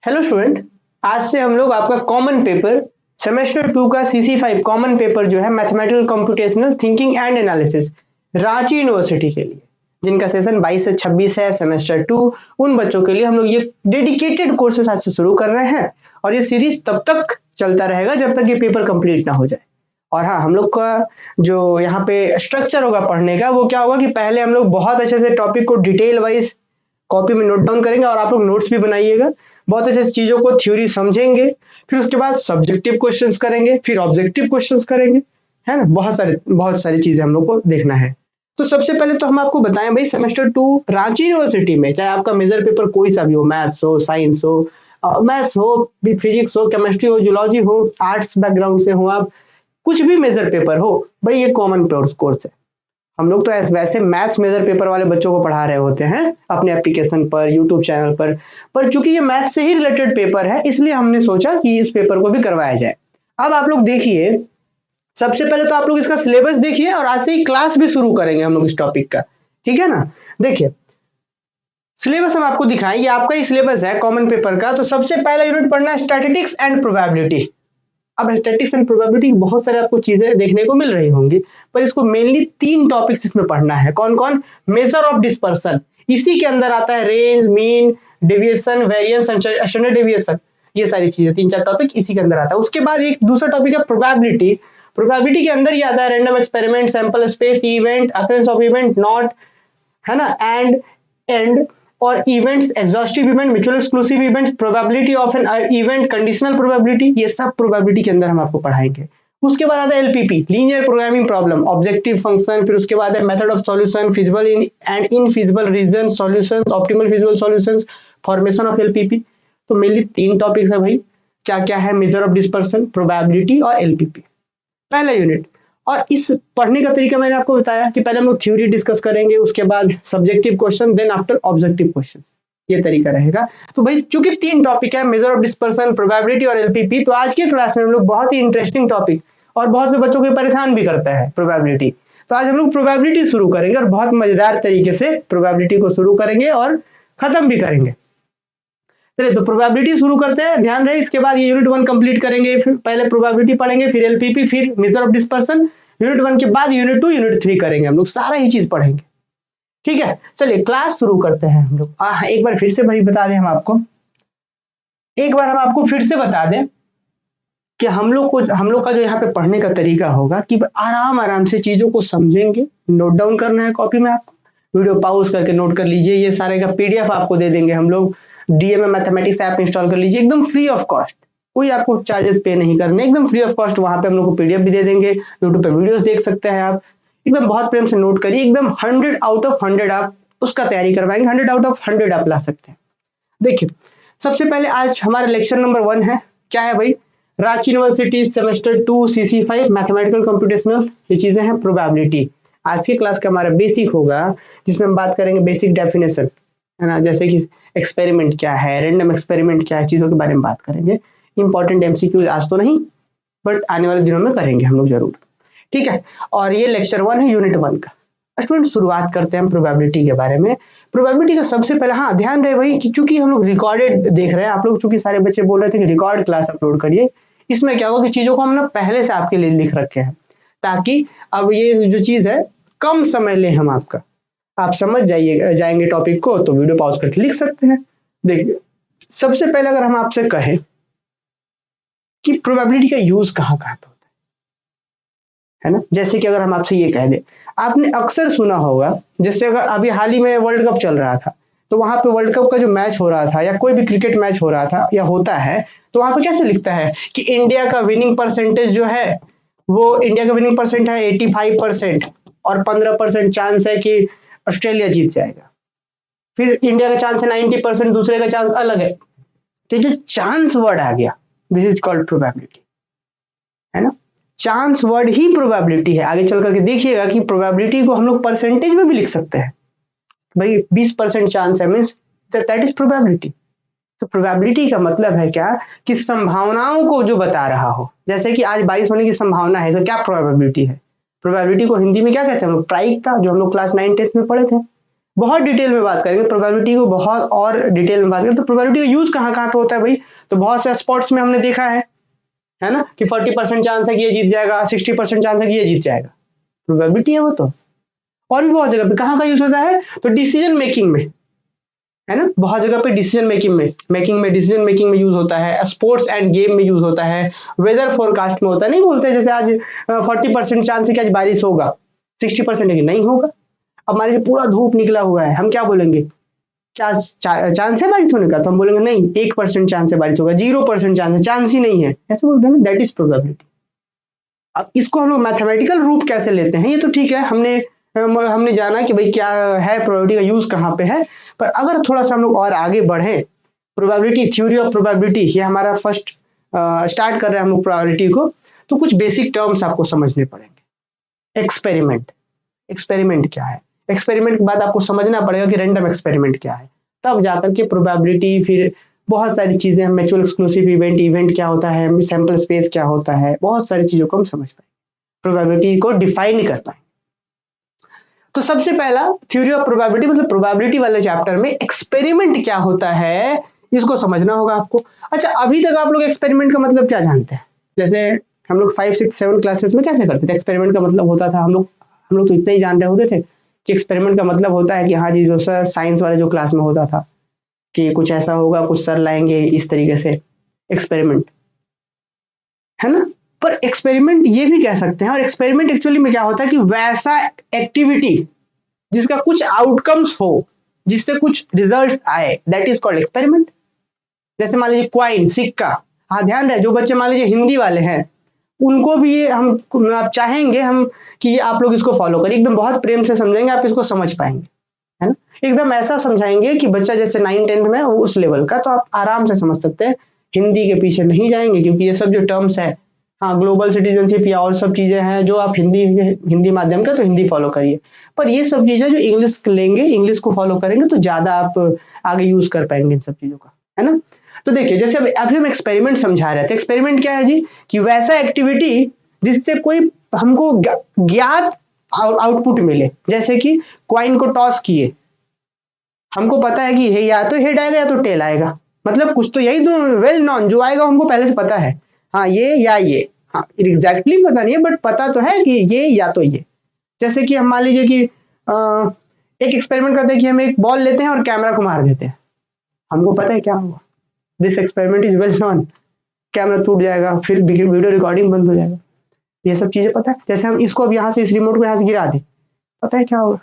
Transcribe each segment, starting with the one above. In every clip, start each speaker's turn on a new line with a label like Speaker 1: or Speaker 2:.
Speaker 1: Hello student, आज से हम लोग आपका कॉमन पेपर सेमेस्टर 2 का CC5 कॉमन पेपर जो है mathematical computational thinking and analysis Ranchi university के लिए, जिनका सेशन 22 से 26 है सेमेस्टर 2, उन बच्चों के लिए हम लोग ये डेडिकेटेड कोर्सेस आज से शुरू कर रहे हैं और ये सीरीज तब तक चलता रहेगा जब तक ये पेपर कंप्लीट ना हो जाए। और हाँ, हम लोग का जो यहाँ पे स्ट्रक्चर होगा पढ़ने का वो क्या होगा कि पहले हम लोग बहुत अच्छे से टॉपिक को डिटेल वाइज कॉपी में नोट डाउन करेंगे और आप लोग नोट्स भी बनाइएगा, बहुत अच्छे चीजों को थ्योरी समझेंगे, फिर उसके बाद सब्जेक्टिव क्वेश्चंस करेंगे, फिर ऑब्जेक्टिव क्वेश्चंस करेंगे, है ना। बहुत सारी चीजें हम लोग को देखना है। तो सबसे पहले तो हम आपको बताएं भाई, सेमेस्टर 2 रांची यूनिवर्सिटी में चाहे आपका मेजर पेपर कोई सा भी हो, मैथ्स हो, साइंस हो, फिजिक्स हो, केमिस्ट्री हो, जूलॉजी हो, आर्ट्स बैकग्राउंड से हो, आप कुछ भी मेजर पेपर हो भाई, ये कॉमन कोर्स है। हम लोग तो वैसे मैथ्स मेजर पेपर वाले बच्चों को पढ़ा रहे होते हैं अपने एप्लीकेशन पर, यूट्यूब चैनल पर चूंकि ये मैथ्स से ही रिलेटेड पेपर है इसलिए हमने सोचा कि इस पेपर को भी करवाया जाए। अब आप लोग देखिए, सबसे पहले तो आप लोग इसका सिलेबस देखिए और आज से ही क्लास भी शुरू करेंगे हम लोग इस टॉपिक का, ठीक है ना। देखिए सिलेबस हम आपको दिखाएं, ये आपका ही सिलेबस है कॉमन पेपर का। तो सबसे पहला यूनिट पढ़ना है स्टैटिस्टिक्स एंड प्रोबेबिलिटी। अब स्टैटिस्टिक्स एंड प्रोबेबिलिटी बहुत सारे आपको चीजें देखने को मिल रही होंगी, पर इसको मेनली 3 टॉपिक्स इसमें पढ़ना है। कौन कौन? मेजर ऑफ डिस्पर्सन, इसी के अंदर आता है range, mean, deviation, variance, standard deviation, ये सारी चीजें 3-4 टॉपिक इसी के अंदर आता है। उसके बाद एक दूसरा टॉपिक है प्रोबेबिलिटी। प्रोबेबिलिटी के अंदर ही आता है random experiment, sample space, event, occurrence of event, not, है ना, एंड और events, exhaustive event, mutual exclusive events, probability of an event, conditional probability, ये सब प्रोबेबिलिटी के अंदर हम आपको पढ़ाएंगे। उसके बाद आता है LPP, linear programming problem, objective function, फिर उसके बाद है method of solution, feasible and infeasible region solutions, optimal feasible solutions, formation of LPP. तो मेनली 3 टॉपिक्स है भाई, क्या क्या है? मेजर ऑफ डिस्पर्सन, प्रोबेबिलिटी और एलपीपी, पहला यूनिट। और इस पढ़ने का तरीका मैंने आपको बताया कि पहले हम लोग थ्योरी डिस्कस करेंगे, उसके बाद subjective question, then after objective question, ये तरीका रहेगा। तो भाई चूंकि 3 टॉपिक है, मेजर ऑफ डिस्पर्सन, प्रोबेबिलिटी और एलपीपी, तो आज की क्लास में हम लोग बहुत ही इंटरेस्टिंग टॉपिक और बहुत से बच्चों को परेशान भी करता है प्रोबेबिलिटी, तो आज हम लोग प्रोबेबिलिटी शुरू करेंगे और बहुत मजेदार तरीके से प्रोबेबिलिटी को शुरू करेंगे और खत्म भी करेंगे। चलिए तो प्रोबेबिलिटी शुरू करते हैं, ध्यान रहे। इसके बाद ये यूनिट 1 कंप्लीट करेंगे, फिर पहले प्रोबेबिलिटी पढ़ेंगे, फिर एलपीपी, फिर मेजर ऑफ डिस्पर्सन। यूनिट 1 के बाद यूनिट 2, यूनिट 3 करेंगे, हम लोग सारा ही चीज पढ़ेंगे, ठीक है। चलिए क्लास शुरू करते हैं हम लोग। एक बार फिर से भाई बता दें, एक बार हम आपको फिर से बता दें कि हम लोग का जो यहाँ पे पढ़ने का तरीका होगा कि आराम आराम से चीजों को समझेंगे, नोट डाउन करना है कॉपी में आपको, वीडियो पॉज करके नोट कर लीजिए, ये सारे का पीडीएफ आपको दे देंगे हम लोग। डीएमए मैथमेटिक्स ऐप इंस्टॉल कर लीजिए, एकदम फ्री ऑफ कॉस्ट, कोई आपको चार्जेस पे नहीं करने, एकदम फ्री ऑफ कॉस्ट। वहां पे हम लोग को पीडीएफ भी दे देंगे, यूट्यूब पे वीडियोस देख सकते हैं आप, एकदम बहुत प्रेम से नोट करिए, एकदम 100 आउट ऑफ 100 आप उसका तैयारी करवाएंगे, 100 आउट ऑफ 100 आप ला सकते हैं। देखिए सबसे पहले आज हमारा लेक्चर नंबर 1 है, क्या है भाई? Ranchi university semester 2 CC5 mathematical computational, ये चीजें हैं प्रोबेबिलिटी। आज की क्लास का हमारा बेसिक होगा, जिसमें हम बात करेंगे बेसिक डेफिनेशन, है ना, जैसे कि एक्सपेरिमेंट क्या है, रैंडम एक्सपेरिमेंट क्या है, चीजों के बारे में बात करेंगे। इंपॉर्टेंट एमसीक्यू आज तो नहीं, बट आने वाले दिनों में करेंगे हम लोग जरूर, ठीक है। और ये लेक्चर 1 है यूनिट 1 का। स्टूडेंट शुरुआत करते हैं हम प्रोबेबिलिटी के बारे में। प्रोबेबिलिटी का सबसे पहले, हाँ ध्यान रहे भाई कि चूंकि हम लोग रिकॉर्डेड देख रहे हैं, आप लोग चूंकि सारे बच्चे बोल रहे थे कि रिकॉर्ड क्लास अपलोड करिए, इसमें क्या होगा कि चीजों को हम ना पहले से आपके लिए लिख रखे हैं, ताकि अब ये जो चीज है कम समय ले हम आपका, आप समझ जाएंगे टॉपिक को, तो वीडियो पॉज करके लिख सकते हैं। देखिए सबसे पहले अगर हम आपसे कहें कि प्रोबेबिलिटी का यूज कहाँ कहाँ पे होता है ना, जैसे कि अगर हम आपसे ये कह दें, आपने अक्सर सुना होगा, जैसे अगर अभी हाल ही में वर्ल्ड कप चल रहा था, तो वहां पे वर्ल्ड कप का जो मैच हो रहा था या कोई भी क्रिकेट मैच हो रहा था या होता है, तो वहां पे कैसे लिखता है कि इंडिया का विनिंग परसेंटेज जो है, वो इंडिया का विनिंग परसेंट है 85% और 15% चांस है कि ऑस्ट्रेलिया जीत जाएगा, फिर इंडिया का चांस है 90%, दूसरे का चांस अलग है। तो जो चांस वर्ड आ गया, दिस इज कॉल्ड प्रोबेबिलिटी, है ना। चांस वर्ड ही प्रोबेबिलिटी है। आगे चल करके देखिएगा कि प्रोबेबिलिटी को हम लोग परसेंटेज में भी लिख सकते हैं, भाई 20% चांस है, मीन्स दैट इज प्रोबेबिलिटी। तो प्रोबेबिलिटी का मतलब है क्या कि संभावनाओं को जो बता रहा हो, जैसे कि आज बारिश होने की संभावना है, तो क्या प्रोबेबिलिटी है? प्रोबेबिलिटी को हिंदी में क्या कहते हैं हम लोग? प्रायिकता, जो हम लोग क्लास 9-10 में पढ़े थे। बहुत डिटेल में बात करेंगे प्रोबेबिलिटी को, बहुत और डिटेल में बात करेंगे। तो प्रोबेबिलिटी का यूज कहाँ कहाँ पे होता है भाई? तो बहुत से स्पोर्ट्स में हमने देखा है ना, कि 40% चांस है कि ये जीत जाएगा, 60% चांस है कि ये जीत जाएगा, प्रोबेबिलिटी है वो तो। और भी बहुत जगह पे कहाँ का यूज होता है? तो डिसीजन मेकिंग में, है ना, बहुत जगह पे डिसीजन डिसीजन मेकिंग में यूज होता है, स्पोर्ट्स एंड गेम में यूज होता है, वेदर फोरकास्ट में होता है। नहीं बोलते जैसे आज 40% चांस है कि आज बारिश होगा, 60% है कि नहीं होगा। अब मान लीजिए पूरा धूप निकला हुआ है, हम क्या बोलेंगे? क्या चांस है बारिश होने का? तो हम बोलेंगे नहीं, 1% चांस है बारिश होगा, 0% चांस है, चांस ही नहीं है, ऐसे बोलते हैं ना, दैट इज प्रोबेबिलिटी। अब इसको हम लोग मैथमेटिकल रूप कैसे लेते हैं, ये तो ठीक है, हमने जाना कि भाई क्या है, प्रोबेबिलिटी का यूज कहाँ पे है। पर अगर थोड़ा सा हम लोग और आगे बढ़े, प्रोबेबिलिटी, थ्योरी ऑफ प्रोबेबिलिटी, ये हमारा फर्स्ट स्टार्ट कर रहे हैं हम लोग प्रोबेबिलिटी को, तो कुछ बेसिक टर्म्स आपको समझने पड़ेंगे। एक्सपेरिमेंट, एक्सपेरिमेंट क्या है? एक्सपेरिमेंट के बाद आपको समझना पड़ेगा कि रैंडम एक्सपेरिमेंट क्या है, तब जाकर के प्रोबेबिलिटी, फिर बहुत सारी चीजें, म्यूचुअल एक्सक्लूसिव इवेंट, इवेंट क्या होता है, सैंपल स्पेस क्या होता है, बहुत सारी चीजों को हम समझ पाएंगे, प्रोबेबिलिटी को डिफाइन कर पाएंगे। तो सबसे पहला थ्योरी ऑफ प्रोबेबिलिटी, मतलब प्रोबेबिलिटी वाले चैप्टर में एक्सपेरिमेंट क्या होता है, इसको समझना होगा आपको। अच्छा, अभी तक आप लोग एक्सपेरिमेंट का मतलब क्या जानते हैं? जैसे हम लोग 5, 6, 7 क्लासेस में कैसे करते थे? एक्सपेरिमेंट का मतलब होता था, हम लोग तो इतना ही जान रहे होते थे कि एक्सपेरिमेंट का मतलब होता है कि हाँ जी, जो सर साइंस वाले जो क्लास में होता था कि कुछ ऐसा होगा, कुछ सर लाएंगे इस तरीके से एक्सपेरिमेंट, है ना। पर एक्सपेरिमेंट ये भी कह सकते हैं, और एक्सपेरिमेंट एक्चुअली में क्या होता है कि वैसा एक्टिविटी जिसका कुछ आउटकम्स हो, जिससे कुछ रिजल्ट आए, दैट इज कॉल्ड एक्सपेरिमेंट। जैसे मान लीजिए क्वाइन, सिक्का, हाँ ध्यान रहे, जो बच्चे मान लीजिए हिंदी वाले हैं, उनको भी ये हम आप चाहेंगे हम कि ये आप लोग इसको फॉलो करिए, एकदम बहुत प्रेम से समझेंगे, आप इसको समझ पाएंगे, है ना। एकदम ऐसा समझाएंगे कि बच्चा जैसे 9th-10th में उस लेवल का, तो आप आराम से समझ सकते हैं, हिंदी के पीछे नहीं जाएंगे, क्योंकि ये सब जो टर्म्स है, हाँ ग्लोबल सिटीजनशिप या और सब चीजें हैं जो आप हिंदी माध्यम का, तो हिंदी फॉलो करिए। पर ये सब चीजें जो इंग्लिश लेंगे, इंग्लिश को फॉलो करेंगे, तो ज्यादा आप आगे यूज कर पाएंगे इन सब चीजों का, है ना। तो देखिए, जैसे अभी हम एक्सपेरिमेंट समझा रहे थे, एक्सपेरिमेंट क्या है जी? कि वैसा एक्टिविटी जिससे कोई हमको ज्ञात आउटपुट मिले। जैसे कि क्वाइन को टॉस किए, हमको पता है कि ये या तो हेड आएगा या तो टेल आएगा, मतलब कुछ तो यही दो वेल नॉन जो आएगा हमको पहले से पता है, हाँ ये या ये, हाँ एग्जैक्टली पता नहीं है बट पता तो है कि ये या तो ये। जैसे कि हम मान लीजिए कि एक एक्सपेरिमेंट करते हैं कि हम एक बॉल लेते हैं और कैमरा को मार देते हैं, हमको पता है क्या होगा, this experiment is well non, camera टूट जाएगा, फिर वीडियो रिकॉर्डिंग बंद हो जाएगा, ये सब चीजें पता है। जैसे हम इसको अब यहाँ से, इस रिमोट को यहाँ से गिरा दें, पता है क्या होगा,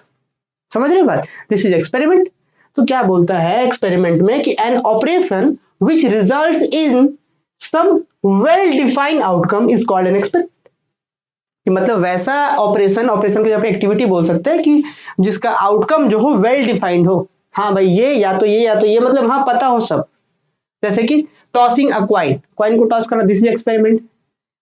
Speaker 1: समझ रहे बात, दिस इज एक्सपेरिमेंट। तो क्या बोलता है एक्सपेरिमेंट में कि an operation which result in some well defined outcome is called an experiment. मतलब वैसा ऑपरेशन, ऑपरेशन की जगह पे एक्टिविटी बोल सकते हैं कि जिसका आउटकम जो हो वेल डिफाइंड हो, हाँ भाई ये या तो ये या तो ये, मतलब हाँ पता हो सब। जैसे कि टॉसिंग अ क्वाइन, क्वाइन को टॉस करना, दिस इज एक्सपेरिमेंट।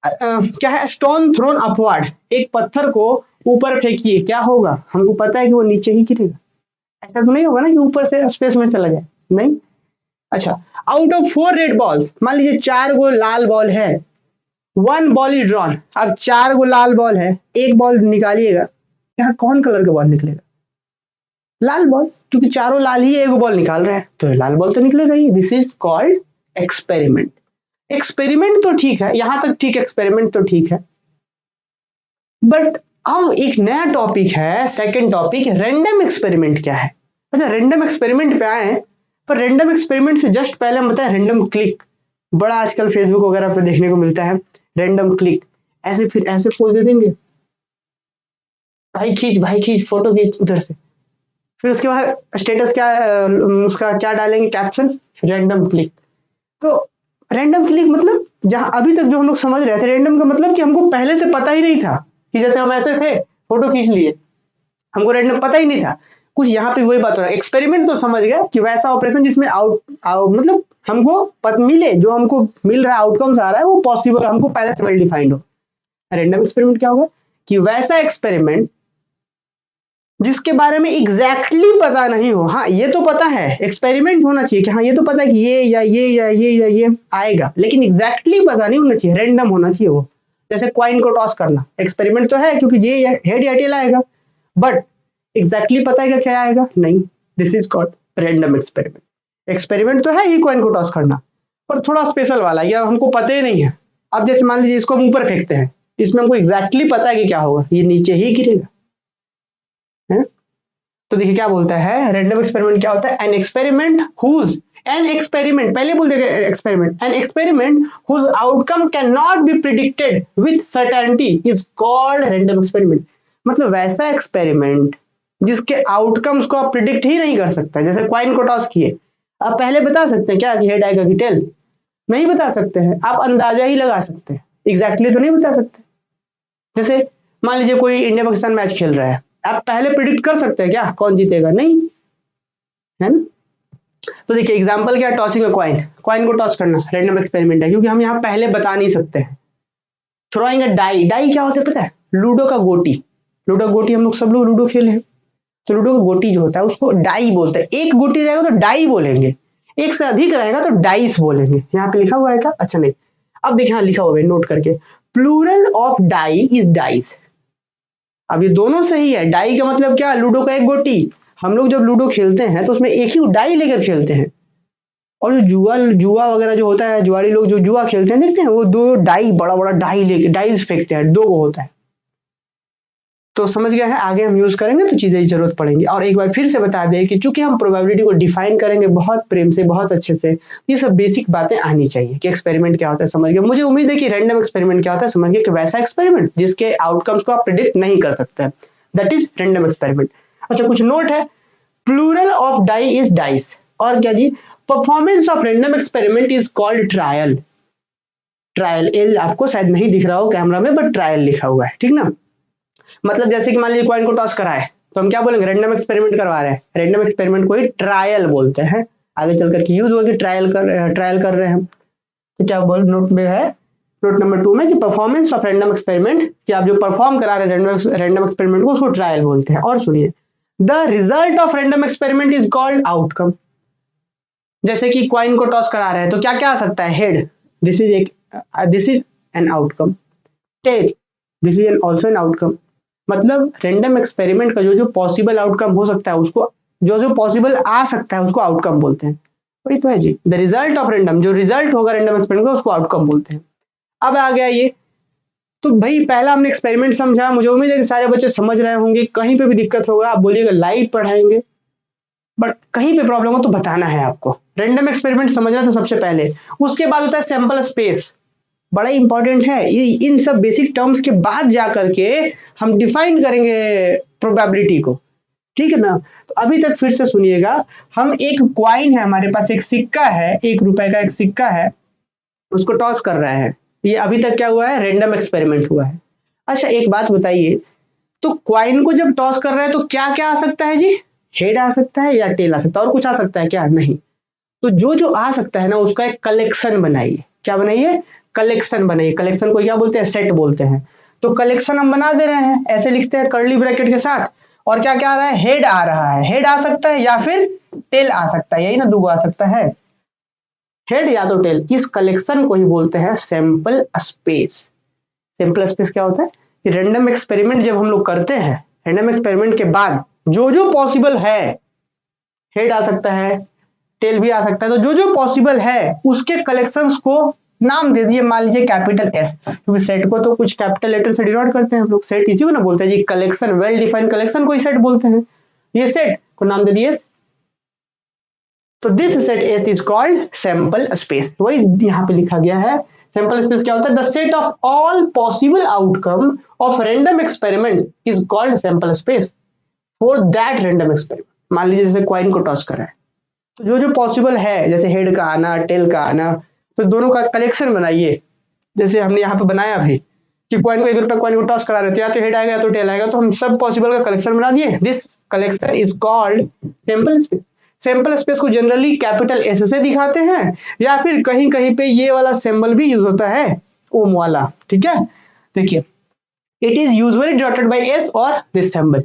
Speaker 1: क्या है, स्टोन थ्रोन अपवर्ड, एक पत्थर को ऊपर फेंकिए, क्या होगा, हमको पता है कि वो नीचे ही गिरेगा, ऐसा तो नहीं होगा ना कि ऊपर से स्पेस में चला जाए, नहीं। अच्छा, आउट ऑफ 4 रेड बॉल्स, मान लीजिए 4 गो लाल बॉल है, 1 बॉल इज ड्रॉन, अब 4 गो लाल बॉल है, एक बॉल निकालिएगा, यहाँ कौन कलर का बॉल निकलेगा, लाल बॉल, क्योंकि चारों लाल ही, एक बॉल निकाल रहा है तो लाल बॉल तो निकलेगा ही, this is called experiment. Experiment तो ठीक है, यहां तक ठीक, एक्सपेरिमेंट तो ठीक है, बट अब एक नया टॉपिक है, सेकंड टॉपिक, रैंडम एक्सपेरिमेंट क्या है। अच्छा, रैंडम एक्सपेरिमेंट पे आए, पर रैंडम एक्सपेरिमेंट से जस्ट पहले हम बताएं रैंडम क्लिक, बड़ा आजकल फेसबुक वगैरह पे देखने को मिलता है रैंडम क्लिक, ऐसे फिर ऐसे पोज दे देंगे, भाई खींच फोटो खींच उधर से, फिर उसके बाद स्टेटस क्या, उसका क्या डालेंगे कैप्शन, रैंडम क्लिक। तो रैंडम क्लिक मतलब, जहां अभी तक जो हम लोग समझ रहे थे रैंडम का मतलब कि हमको पहले से पता ही नहीं था, कि जैसे हम ऐसे थे फोटो खींच लिए, हमको रैंडम पता ही नहीं था कुछ, यहाँ पे वही बात हो रहा है। एक्सपेरिमेंट तो समझ गया कि वैसा ऑपरेशन जिसमें मतलब हमको मिले, जो हमको मिल रहा है, आउटकम्स आ रहा है वो पॉसिबल, हमको पहले से वेल डिफाइंड हो। रैंडम एक्सपेरिमेंट क्या होगा कि वैसा एक्सपेरिमेंट जिसके बारे में एग्जैक्टली पता नहीं हो, हाँ ये तो पता है, एक्सपेरिमेंट होना चाहिए कि हाँ ये तो पता है कि ये या ये या ये या ये आएगा, लेकिन एग्जैक्टली पता नहीं होना चाहिए, रैंडम होना चाहिए वो। जैसे क्वाइन को टॉस करना एक्सपेरिमेंट तो है, क्योंकि ये हेड या टेल आएगा, बट एग्जैक्टली पता है कि क्या आएगा? नहीं। This is called random experiment. Experiment तो है ही कॉइन को टॉस करना, पर थोड़ा स्पेशल वाला, या हमको पता ही नहीं है। अब जैसे मान लीजिए इसको हम ऊपर फेंकते हैं, इसमें हमको एग्जैक्टली पता है कि क्या होगा, ये नीचे ही गिरेगा है? तो देखिए क्या बोलता है रैंडम एक्सपेरिमेंट क्या होता है? An experiment whose an experiment, पहले बोल देगा experiment, an experiment whose outcome can not be predicted with certainty is called random experiment. मतलब वैसा एक्सपेरिमेंट जिसके आउटकम्स को आप प्रिडिक्ट ही नहीं कर सकते। जैसे क्वाइन को टॉस किए, आप पहले बता सकते हैं क्या कि हेड आएगा कि टेल? नहीं बता सकते हैं। आप अंदाजा ही लगा सकते हैं, एग्जैक्टली तो नहीं बता सकते। जैसे मान लीजिए कोई इंडिया पाकिस्तान मैच खेल रहा है, आप पहले प्रिडिक्ट कर सकते हैं क्या कौन जीतेगा? नहीं, है ना? तो देखिए एग्जांपल क्या, टॉसिंग अ कॉइन, कॉइन को टॉस करना रैंडम एक्सपेरिमेंट है, क्योंकि हम यहाँ पहले बता नहीं सकते हैं। थ्रोइंग अ डाई, डाई क्या होता है पता है? लूडो का गोटी। लूडो का गोटी हम लोग सब लोग लूडो खेले हैं, तो लूडो का गोटी जो होता है उसको डाई बोलते हैं। एक गोटी रहेगा तो डाई बोलेंगे, एक से अधिक रहेगा तो डाइस बोलेंगे। यहाँ पे लिखा हुआ है क्या? अच्छा नहीं, अब देखिए हाँ लिखा हुआ है, नोट करके। Plural of die is dice. अब ये दोनों सही है। डाई का मतलब क्या? लूडो का एक गोटी। हम लोग जब लूडो खेलते हैं तो उसमें एक ही डाई लेकर खेलते हैं, और जो जुआ जुआ वगैरह जो होता है, जुआरी लोग जो जुआ खेलते हैं देखते हैं, वो दो डाई, बड़ा बड़ा डाई लेके डाइस फेंकते हैं, दो को होता है। तो समझ गया है, आगे हम यूज करेंगे तो चीजें जरूरत पड़ेंगी। और एक बार फिर से बता दें कि चूंकि हम प्रोबेबिलिटी को डिफाइन करेंगे बहुत प्रेम से, बहुत अच्छे से, ये सब बेसिक बातें आनी चाहिए कि एक्सपेरिमेंट क्या होता है समझ गए। मुझे उम्मीद है कि रैंडम एक्सपेरिमेंट क्या होता है समझ गए, कि वैसा एक्सपेरिमेंट जिसके आउटकम्स को आप प्रिडिक्ट नहीं कर सकते, दैट इज रैंडम एक्सपेरिमेंट। अच्छा कुछ नोट है, plural of die is dice. और क्या जी? Performance of random experiment is called trial. Trial, एल आपको शायद नहीं दिख रहा हो कैमरा में, बट ट्रायल लिखा हुआ है, ठीक ना? मतलब जैसे कि मान लीजिए कॉइन को टॉस करा है, तो हम क्या बोलेंगे? रैंडम एक्सपेरिमेंट करवा रहे हैं, रैंडम एक्सपेरिमेंट को ही ट्रायल बोलते हैं। आगे चल करके यूज होगी, ट्रायल कर रहे हैं हम। तो क्या बोल नोट में है, नोट नंबर 2 में, कि परफॉर्मेंस ऑफ रैंडम एक्सपेरिमेंट, कि आप जो परफॉर्म करा रहे हैं रैंडम एक्सपेरिमेंट को, उसको ट्रायल बोलते हैं। और सुनिए, the result of random experiment is called outcome. जैसे कि क्वाइन को टॉस करा रहे हैं तो क्या क्या आ सकता है? Head, this is an outcome. Tail, this is an also an outcome. मतलब रैंडम एक्सपेरिमेंट का जो जो पॉसिबल आउटकम हो सकता है, उसको जो जो पॉसिबल आ सकता है उसको आउटकम बोलते हैं। वही तो है जी, द रिजल्ट ऑफ रैंडम, जो रिजल्ट होगा रैंडम एक्सपेरिमेंट का उसको आउटकम बोलते हैं। अब आ गया ये, तो भाई पहला हमने एक्सपेरिमेंट समझा, मुझे उम्मीद है कि सारे बच्चे समझ रहे होंगे। कहीं पे भी दिक्कत होगा आप बोलिएगा, लाइव पढ़ाएंगे, बट कहीं पे प्रॉब्लम हो तो बताना है आपको। रैंडम एक्सपेरिमेंट समझना तो सबसे पहले, उसके बाद होता है सैंपल स्पेस, बड़ा इंपॉर्टेंट है। इन सब बेसिक टर्म्स के बाद जा करके हम डिफाइन करेंगे प्रोबेबिलिटी को, ठीक है ना? तो अभी तक फिर से सुनिएगा, हम एक क्वाइन है हमारे पास, एक सिक्का है, 1 रुपए का एक सिक्का है, उसको टॉस कर रहे हैं। ये अभी तक क्या हुआ है? रैंडम एक्सपेरिमेंट हुआ है। अच्छा एक बात बताइए, तो क्वाइन को जब टॉस कर रहे हैं तो क्या क्या आ सकता है जी? हेड आ सकता है या टेल आ सकता है, और कुछ आ सकता है क्या? नहीं। तो जो जो आ सकता है ना उसका एक कलेक्शन बनाइए। क्या बनाइए? कलेक्शन बनाइए। कलेक्शन को क्या बोलते हैं? सेट बोलते हैं। तो कलेक्शन हम बना दे रहे हैं, ऐसे लिखते हैं कर्ली ब्रैकेट के साथ। और क्या क्या आ रहा है? हेड आ रहा है, हेड आ सकता है या फिर टेल आ सकता है, यही ना, दो आ सकता है, हेड या तो टेल। इस कलेक्शन को ही बोलते हैं सैंपल स्पेस। सैंपल स्पेस क्या होता है कि रैंडम एक्सपेरिमेंट जब हम लोग करते हैं, रैंडम एक्सपेरिमेंट के बाद जो जो पॉसिबल है, हेड आ सकता है, टेल भी आ सकता है, तो जो जो पॉसिबल है उसके कलेक्शंस को नाम दे दिए, मान लीजिए कैपिटल एस, क्योंकि सेट को तो कुछ कैपिटल लेटर से डिनोट करते हैं हम लोग, सेट इसी को ना बोलते हैं जी, कलेक्शन, वेल डिफाइंड कलेक्शन को ही सेट बोलते हैं। ये सेट को नाम दे दिए, तो this set S is called sample space. वही यहाँ पे लिखा गया है। सैंपल स्पेस क्या होता है? The set of all possible outcome of random experiment is called sample space for that random experiment. मान लीजिए जैसे क्वाइन को टॉस कर रहा है, तो जो जो पॉसिबल है, जैसे हेड का आना, टेल का आना, तो दोनों का कलेक्शन बनाइए। जैसे हमने यहाँ पे बनाया भी कि क्वाइन को 1 रुपया क्वाइन को टॉस करा रहे थे, या तो हेड आएगा या तो टेल आएगा, तो हम सब पॉसिबल का कलेक्शन बना दिए। This collection is called sample space. Sample space को जनरली कैपिटल एस से दिखाते हैं, या फिर कहीं कहीं पे ये वाला सिंबल भी यूज होता है, ओम वाला, ठीक है? देखिए, it is usually denoted by S और दिस सिंबल।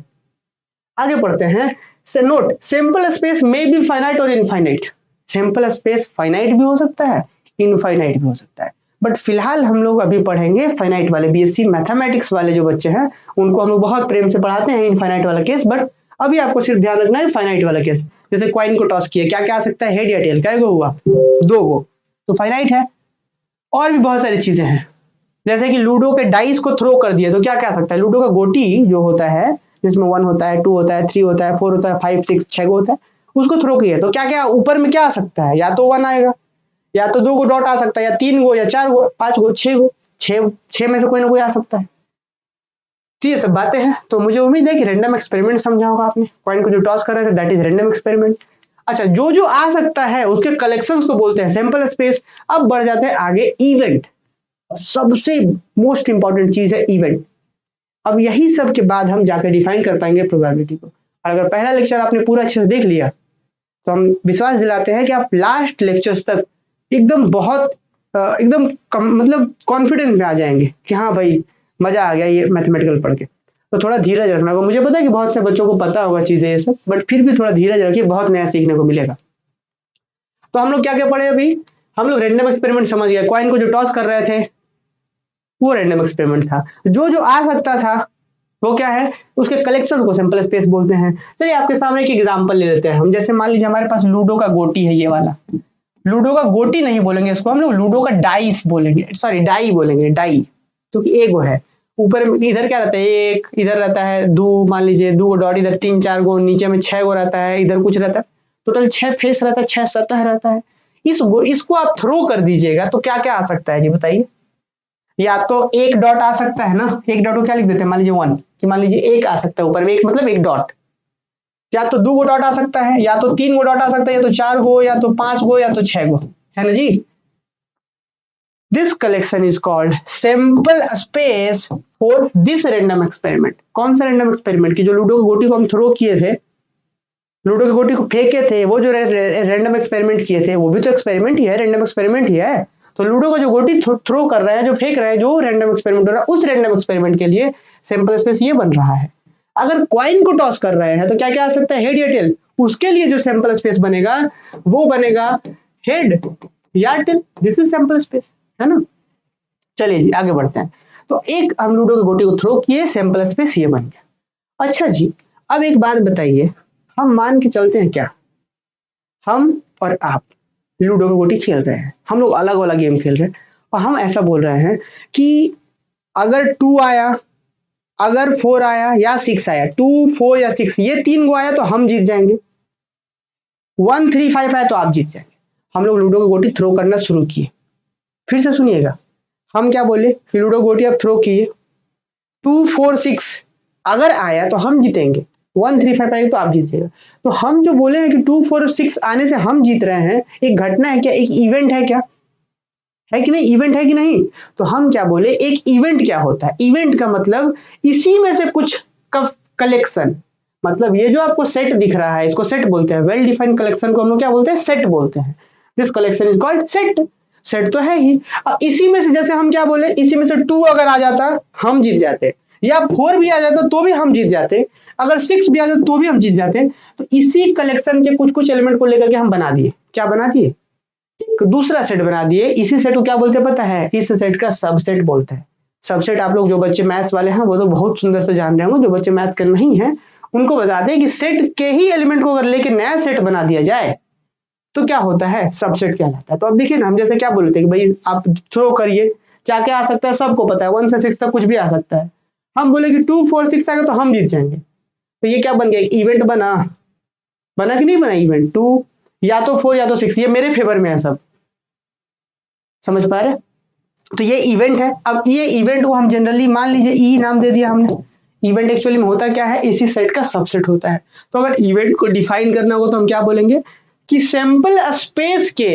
Speaker 1: आगे पढ़ते हैं। से नोट, सिंपल स्पेस में बी फाइनाइट और इनफाइनाइट। सिंपल स्पेस फाइनाइट भी हो सकता है, इनफाइनाइट भी हो सकता है, बट फिलहाल हम लोग अभी पढ़ेंगे फाइनाइट वाले। बीएससी मैथमेटिक्स वाले जो बच्चे हैं उनको हम लोग बहुत प्रेम से पढ़ाते हैं इनफाइनाइट वाला केस, बट अभी आपको सिर्फ ध्यान रखना है फाइनाइट वाला केस, जैसे कॉइन को टॉस किया, क्या क्या आ सकता है, हेड या टेल, क्या हुआ, 2 गो, तो फाइनाइट है। और भी बहुत सारी चीजें हैं, जैसे कि लूडो के डाइस को थ्रो कर दिया तो क्या क्या आ सकता है, लूडो का गोटी जो होता है जिसमें 1 होता है, 2 होता है, 3 होता है, 4 होता है, 5 6 6 होता है, उसको थ्रो किया तो क्या क्या ऊपर में क्या आ सकता है, या तो 1 आएगा, या तो 2 गो डॉट आ सकता है, या 3 गो, या 4 गो, 5 गो, 6 गो, 6 में से कोई ना कोई आ सकता है। तो ये सब बातें हैं। तो मुझे उम्मीद है कि रैंडम एक्सपेरिमेंट समझा होगा आपने, कॉइन को जो टॉस कर रहे थे दैट इज रैंडम एक्सपेरिमेंट। अच्छा, जो जो आ सकता है उसके कलेक्शंस को बोलते हैं सैंपल स्पेस। अब बढ़ जाते हैं आगे इवेंट, सबसे मोस्ट इंपॉर्टेंट चीज है इवेंट। अब यही सब के बाद हम जाकर डिफाइन कर पाएंगे प्रोबेबिलिटी को। और अगर पहला लेक्चर आपने पूरा अच्छे से देख लिया तो हम विश्वास दिलाते हैं कि आप लास्ट लेक्चर्स तक एकदम बहुत एकदम मतलब कॉन्फिडेंस में आ जाएंगे कि हाँ भाई मजा आ गया ये मैथमेटिकल पढ़ के। तो थोड़ा धीरज रखना होगा, मुझे पता है कि बहुत से बच्चों को पता होगा चीजें ये सब, बट फिर भी थोड़ा धीरज रखिए, बहुत नया सीखने को मिलेगा। तो हम लोग क्या क्या पढ़े अभी, हम लोग रैंडम एक्सपेरिमेंट समझ गए, कॉइन को जो टॉस कर रहे थे वो रैंडम एक्सपेरिमेंट था। जो जो आ सकता था वो क्या है, उसके कलेक्शन को सैंपल स्पेस बोलते हैं। चलिए आपके सामने एक एग्जांपल ले लेते हैं हम, जैसे मान लीजिए हमारे पास लूडो का गोटी है, ये वाला लूडो का गोटी नहीं बोलेंगे इसको हम लोग, लूडो का डाइस बोलेंगे, सॉरी डाई बोलेंगे, डाई, क्योंकि एक गो है ऊपर में, इधर क्या रहता है एक, इधर रहता है दो, मान लीजिए 2 डॉट, इधर 3 4 गो, नीचे में 6 गो रहता है, इधर कुछ रहता है, टोटल 6 फेस रहता है, 6 सतह रहता है। इसको आप थ्रो कर दीजिएगा तो क्या क्या आ सकता है जी बताइए। या तो एक डॉट आ सकता है ना, एक डॉट को क्या लिख देते हैं, मान लीजिए 1, कि मान लीजिए एक आ सकता है ऊपर में, एक मतलब एक डॉट। या तो 2 गो डॉट आ सकता है, या तो 3 गो डॉट आ सकता है, या तो 4 गो, या तो 5 गो, या तो 6 गो, है ना जी। This collection is called sample space for this random experiment. कौन सा रैंडम एक्सपेरिमेंट, की जो लूडो की गोटी को हम थ्रो किए थे, लूडो की गोटी को फेंके थे, वो जो रैंडम एक्सपेरिमेंट किए थे वो भी तो एक्सपेरिमेंट ही है, रैंडम एक्सपेरिमेंट ही है। तो लूडो का जो गोटी थ्रो कर रहे हैं, जो फेंक रहे हैं, जो रैंडम एक्सपेरिमेंट हो रहा है, उस रैंडम एक्सपेरिमेंट के लिए सैंपल स्पेस ये बन रहा है। अगर कॉइन को टॉस कर रहे हैं तो क्या क्या आ सकता है, हेड या टेल, उसके लिए जो सैंपल स्पेस बनेगा वो बनेगा हेड या tail, this is sample space, है ना। चलिए जी आगे बढ़ते हैं। तो एक हम लूडो की गोटी को थ्रो किए, सैंपल स्पेस ये बन गया। अच्छा जी, अब एक बात बताइए, हम मान के चलते हैं क्या, हम और आप लूडो की गोटी खेल रहे हैं, हम लोग अलग वाला गेम खेल रहे हैं, और हम ऐसा बोल रहे हैं कि अगर 2 आया, अगर 4 आया या 6 आया, 2 4 या 6 ये 3 गो आया तो हम जीत जाएंगे, 1 3 5 आया तो आप जीत जाएंगे। हम लोग लूडो की गोटी थ्रो करना शुरू किए, फिर से सुनिएगा, हम क्या बोले कि लूडो गोटी अब थ्रो किए, 2 4 6 अगर आया तो हम जीतेंगे, 1 3 5 आएगा तो आप जीतेगा। तो हम जो बोले हैं कि 2 4 6 आने से हम जीत रहे हैं, एक घटना है क्या, एक इवेंट है क्या, है कि नहीं, इवेंट है कि नहीं। तो हम क्या बोले, एक इवेंट क्या होता है, इवेंट का मतलब इसी में से कुछ कलेक्शन, मतलब ये जो आपको सेट दिख रहा है इसको सेट बोलते हैं, वेल डिफाइंड कलेक्शन को हम लोग क्या बोलते हैं, सेट बोलते हैं। This collection is called set, set तो है ही। अब इसी में से जैसे हम क्या बोले, इसी में से 2 अगर आ जाता हम जीत जाते, या 4 भी आ जाता तो भी हम जीत जाते, अगर 6 भी आ जाता तो भी हम जीत जाते। तो इसी कलेक्शन के कुछ कुछ एलिमेंट को लेकर के हम बना दिए, क्या बना दिए, दूसरा सेट बना दिए। इसी सेट को क्या बोलते हैं पता है, इस सेट का सबसेट बोलते हैं। सबसेट आप लोग जो बच्चे मैथ्स वाले हैं वो तो बहुत सुंदर से जान रहे होंगे, जो बच्चे मैथ्स के नहीं है उनको बता दें कि सेट के ही एलिमेंट को अगर लेके नया सेट बना दिया जाए तो क्या होता है, सबसेट कहलाता है। तो अब देखिए ना, हम जैसे क्या बोलते हैं कि भाई आप थ्रो करिए, क्या क्या आ सकता है सबको पता है, 1 से 6 तक कुछ भी आ सकता है। हम बोले कि 2 4 6 आएगा तो हम जीत जाएंगे, तो ये क्या बन गया, इवेंट बना, बना कि नहीं बना इवेंट, 2 या तो 4 या तो 6, ये मेरे फेवर में है सब, समझ पा रहे। तो ये इवेंट है। अब ये इवेंट को हम जनरली मान लीजिए ई नाम दे दिया हमने। इवेंट एक्चुअली में होता क्या है, इसी सेट का सबसेट होता है। तो अगर इवेंट को डिफाइन करना होगा तो हम क्या बोलेंगे कि सैंपल स्पेस के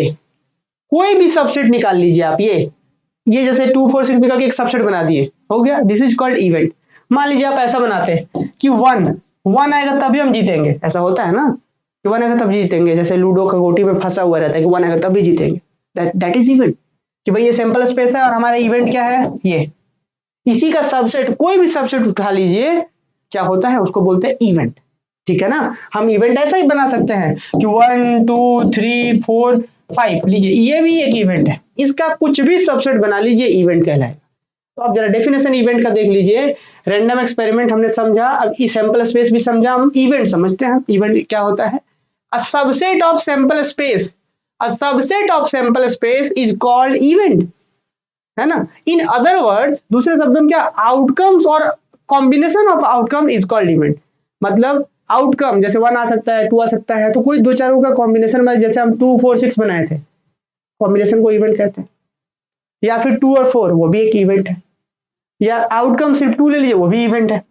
Speaker 1: कोई भी सबसेट निकाल लीजिए आप, ये जैसे 2 4 6 निकाल के एक सबसेट बना दिए, हो गया, दिस इज कॉल्ड इवेंट। मान लीजिए आप ऐसा बनाते हैं कि 1 आएगा तभी हम जीतेंगे, ऐसा होता है ना कि 1 आएगा तब जीतेंगे, जैसे लूडो का गोटी में फंसा हुआ रहता है कि 1 आएगा तभी जीतेंगे, दैट इज इवेंट। कि भाई ये सैंपल स्पेस है और हमारा इवेंट क्या है, ये इसी का सबसेट, कोई भी सबसेट उठा लीजिए, क्या होता है उसको बोलते हैं इवेंट। ठीक है ना, हम इवेंट ऐसा ही बना सकते हैं कि 1 2 3 4 5 लीजिए, ये भी एक इवेंट है, इसका कुछ भी सबसेट बना लीजिए इवेंट कहलाएगा। तो अब जरा डेफिनेशन इवेंट का देख लीजिए। रैंडम एक्सपेरिमेंट हमने समझा, अब ई सैंपल स्पेस भी समझा, हम इवेंट समझते हैं। इवेंट क्या होता है? अ subset of sample space, a subset of sample space is called event, है ना। इन अदर वर्ड्स, दूसरे शब्दों में क्या, आउटकम्स और combination of outcome is called event. मतलब आउटकम जैसे 1 आ सकता है, 2 आ सकता है, तो कोई दो चारों का कॉम्बिनेशन में, जैसे हम 2 4 6 बनाए थे, कॉम्बिनेशन को इवेंट कहते हैं। या फिर 2 और 4, वो भी एक इवेंट है। या आउटकम सिर्फ 2 ले लीजिए, वो भी इवेंट है।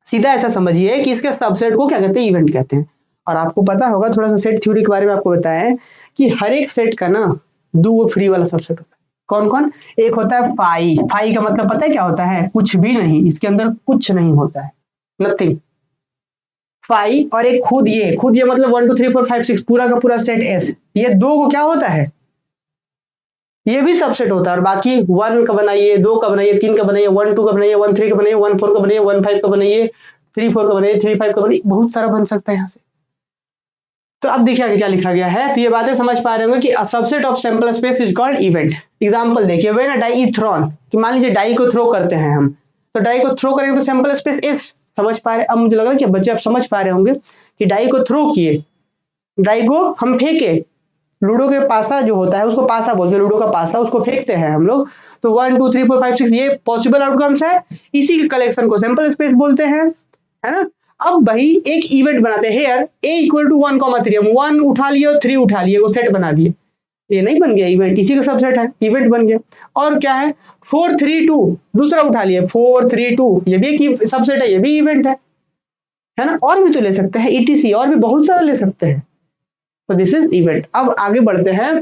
Speaker 1: सीधा ऐसा समझिए कि इसके सबसेट को क्या कहते हैं, इवेंट कहते हैं। और आपको पता होगा, थोड़ा सा सेट थ्योरी के बारे में आपको बताएं कि हर एक सेट का ना 2 फ्री वाला सबसेट होता है। कौन कौन? एक होता है फाई, फाई का मतलब पता है क्या होता है? कुछ भी नहीं, इसके अंदर कुछ नहीं होता है, नथिंग, फाई। और एक खुद ये मतलब 1 2 3 4 5 6 पूरा का पूरा सेट एस, ये दो को क्या होता है, ये भी सबसेट होता है। और बाकी 1 का बनाइए, 2 का बनाइए, 3 का बनाइए, 1 2 का बनाइए, 1 3 का बनाइए, 1 4 का बनाइए, 1 5 का बनाइए, 3 4 का बनाइए, 3 5 का बनाइए, बहुत सारा बन सकता है यहाँ से। तो अब देखिए आगे क्या लिखा गया है, तो ये बातें समझ पा रहे होंगे कि a subset of sample space is called event. Example देखिए, when a die is thrown, कि मान लीजिए डाई को थ्रो करते हैं हम, तो डाई को थ्रो करेंगे तो सैंपल स्पेस एस, समझ पा रहे? अब मुझे लग रहा है कि बच्चे आप समझ पा रहे होंगे कि डाई को थ्रो किए, डाई को हम फेंके, लूडो के पासा जो होता है उसको पासा बोलते हैं, लूडो का पासा, उसको फेंकते हैं हम लोग। तो 1 2 3 4 5 6 ये पॉसिबल आउटकम्स है, इसी के कलेक्शन को सैंपल स्पेस बोलते हैं, है ना। अब भाई एक इवेंट बनाते हैं, हेयर ए इक्वल टू 1,3, हम 1 उठा लिए और 3 उठा लिए, वो सेट बना दिए, ये नहीं बन गया इवेंट, इसी का सबसेट है, इवेंट बन गया। और क्या है, 4 3 2 दूसरा उठा लिए, 4 3 2, ये भी एक सबसेट है, ये भी इवेंट है ना। और भी तो ले सकते हैं, ईटीसी और भी बहुत सारा ले सकते हैं। तो दिस इज इवेंट। अब आगे बढ़ते हैं,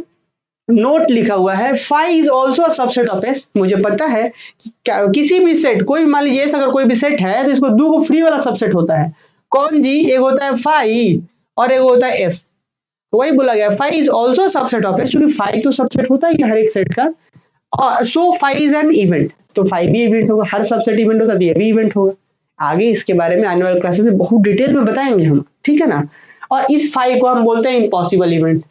Speaker 1: नोट लिखा हुआ है, phi is also subset of S. मुझे पता है कि किसी भी सेट, कोई मान लीजिए अगर कोई भी सेट है तो इसको दो को फ्री वाला सबसेट होता है। कौन जी? एक होता है फाई और एक होता है एस। तो वही बोला गया, phi is also subset of S, क्योंकि फाई तो सबसेट होता है हर एक सेट का। और so phi is an event, तो फाई भी इवेंट होगा, हर सबसेट इवेंट होता है तो ये भी इवेंट होगा। आगे इसके बारे में आने वाले क्लासेस में बहुत डिटेल में बताएंगे हम, ठीक है ना। और इस फाई को हम बोलते हैं इम्पॉसिबल इवेंट।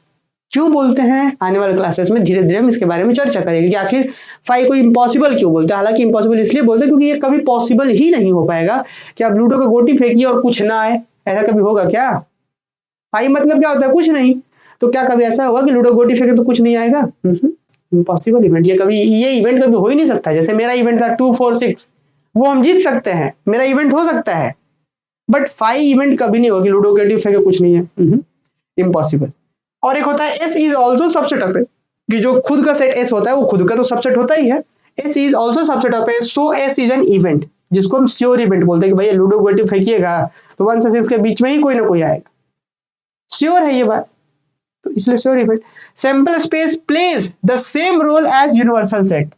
Speaker 1: क्यों बोलते हैं, आने वाले क्लासेस में धीरे धीरे हम इसके बारे में चर्चा करेंगे कि आखिर फाई को इम्पॉसिबल क्यों बोलते हैं। हालांकि इम्पॉसिबल इसलिए बोलते हैं क्योंकि ये कभी पॉसिबल ही नहीं हो पाएगा कि आप लूडो का गोटी फेंकिए और कुछ ना आए, ऐसा कभी होगा क्या? फाई मतलब क्या होता है, कुछ नहीं। तो क्या कभी ऐसा होगा कि लूडो गोटी फेंके तो कुछ नहीं आएगा? इम्पॉसिबल इवेंट, ये इवेंट कभी हो ही नहीं सकता। जैसे मेरा इवेंट था 2 4 6, वो हम जीत सकते हैं, मेरा इवेंट हो सकता है, बट फाई इवेंट कभी नहीं होगी, लूडो गोटी फेंके कुछ नहीं है, इम्पॉसिबल। और एक होता है S is also subset of A, कि जो खुद का सेट एस होता है वो खुद का तो सबसेट होता ही है। S is also subset of A, so S is an event, जिसको हम श्योर इवेंट बोलते हैं कि भैया लूडो गोटी फेंकिएगा तो 1 से 6 के बीच में ही कोई ना कोई आएगा, श्योर है ये बात, तो इसलिए sure event. Sample space plays the same role as universal set.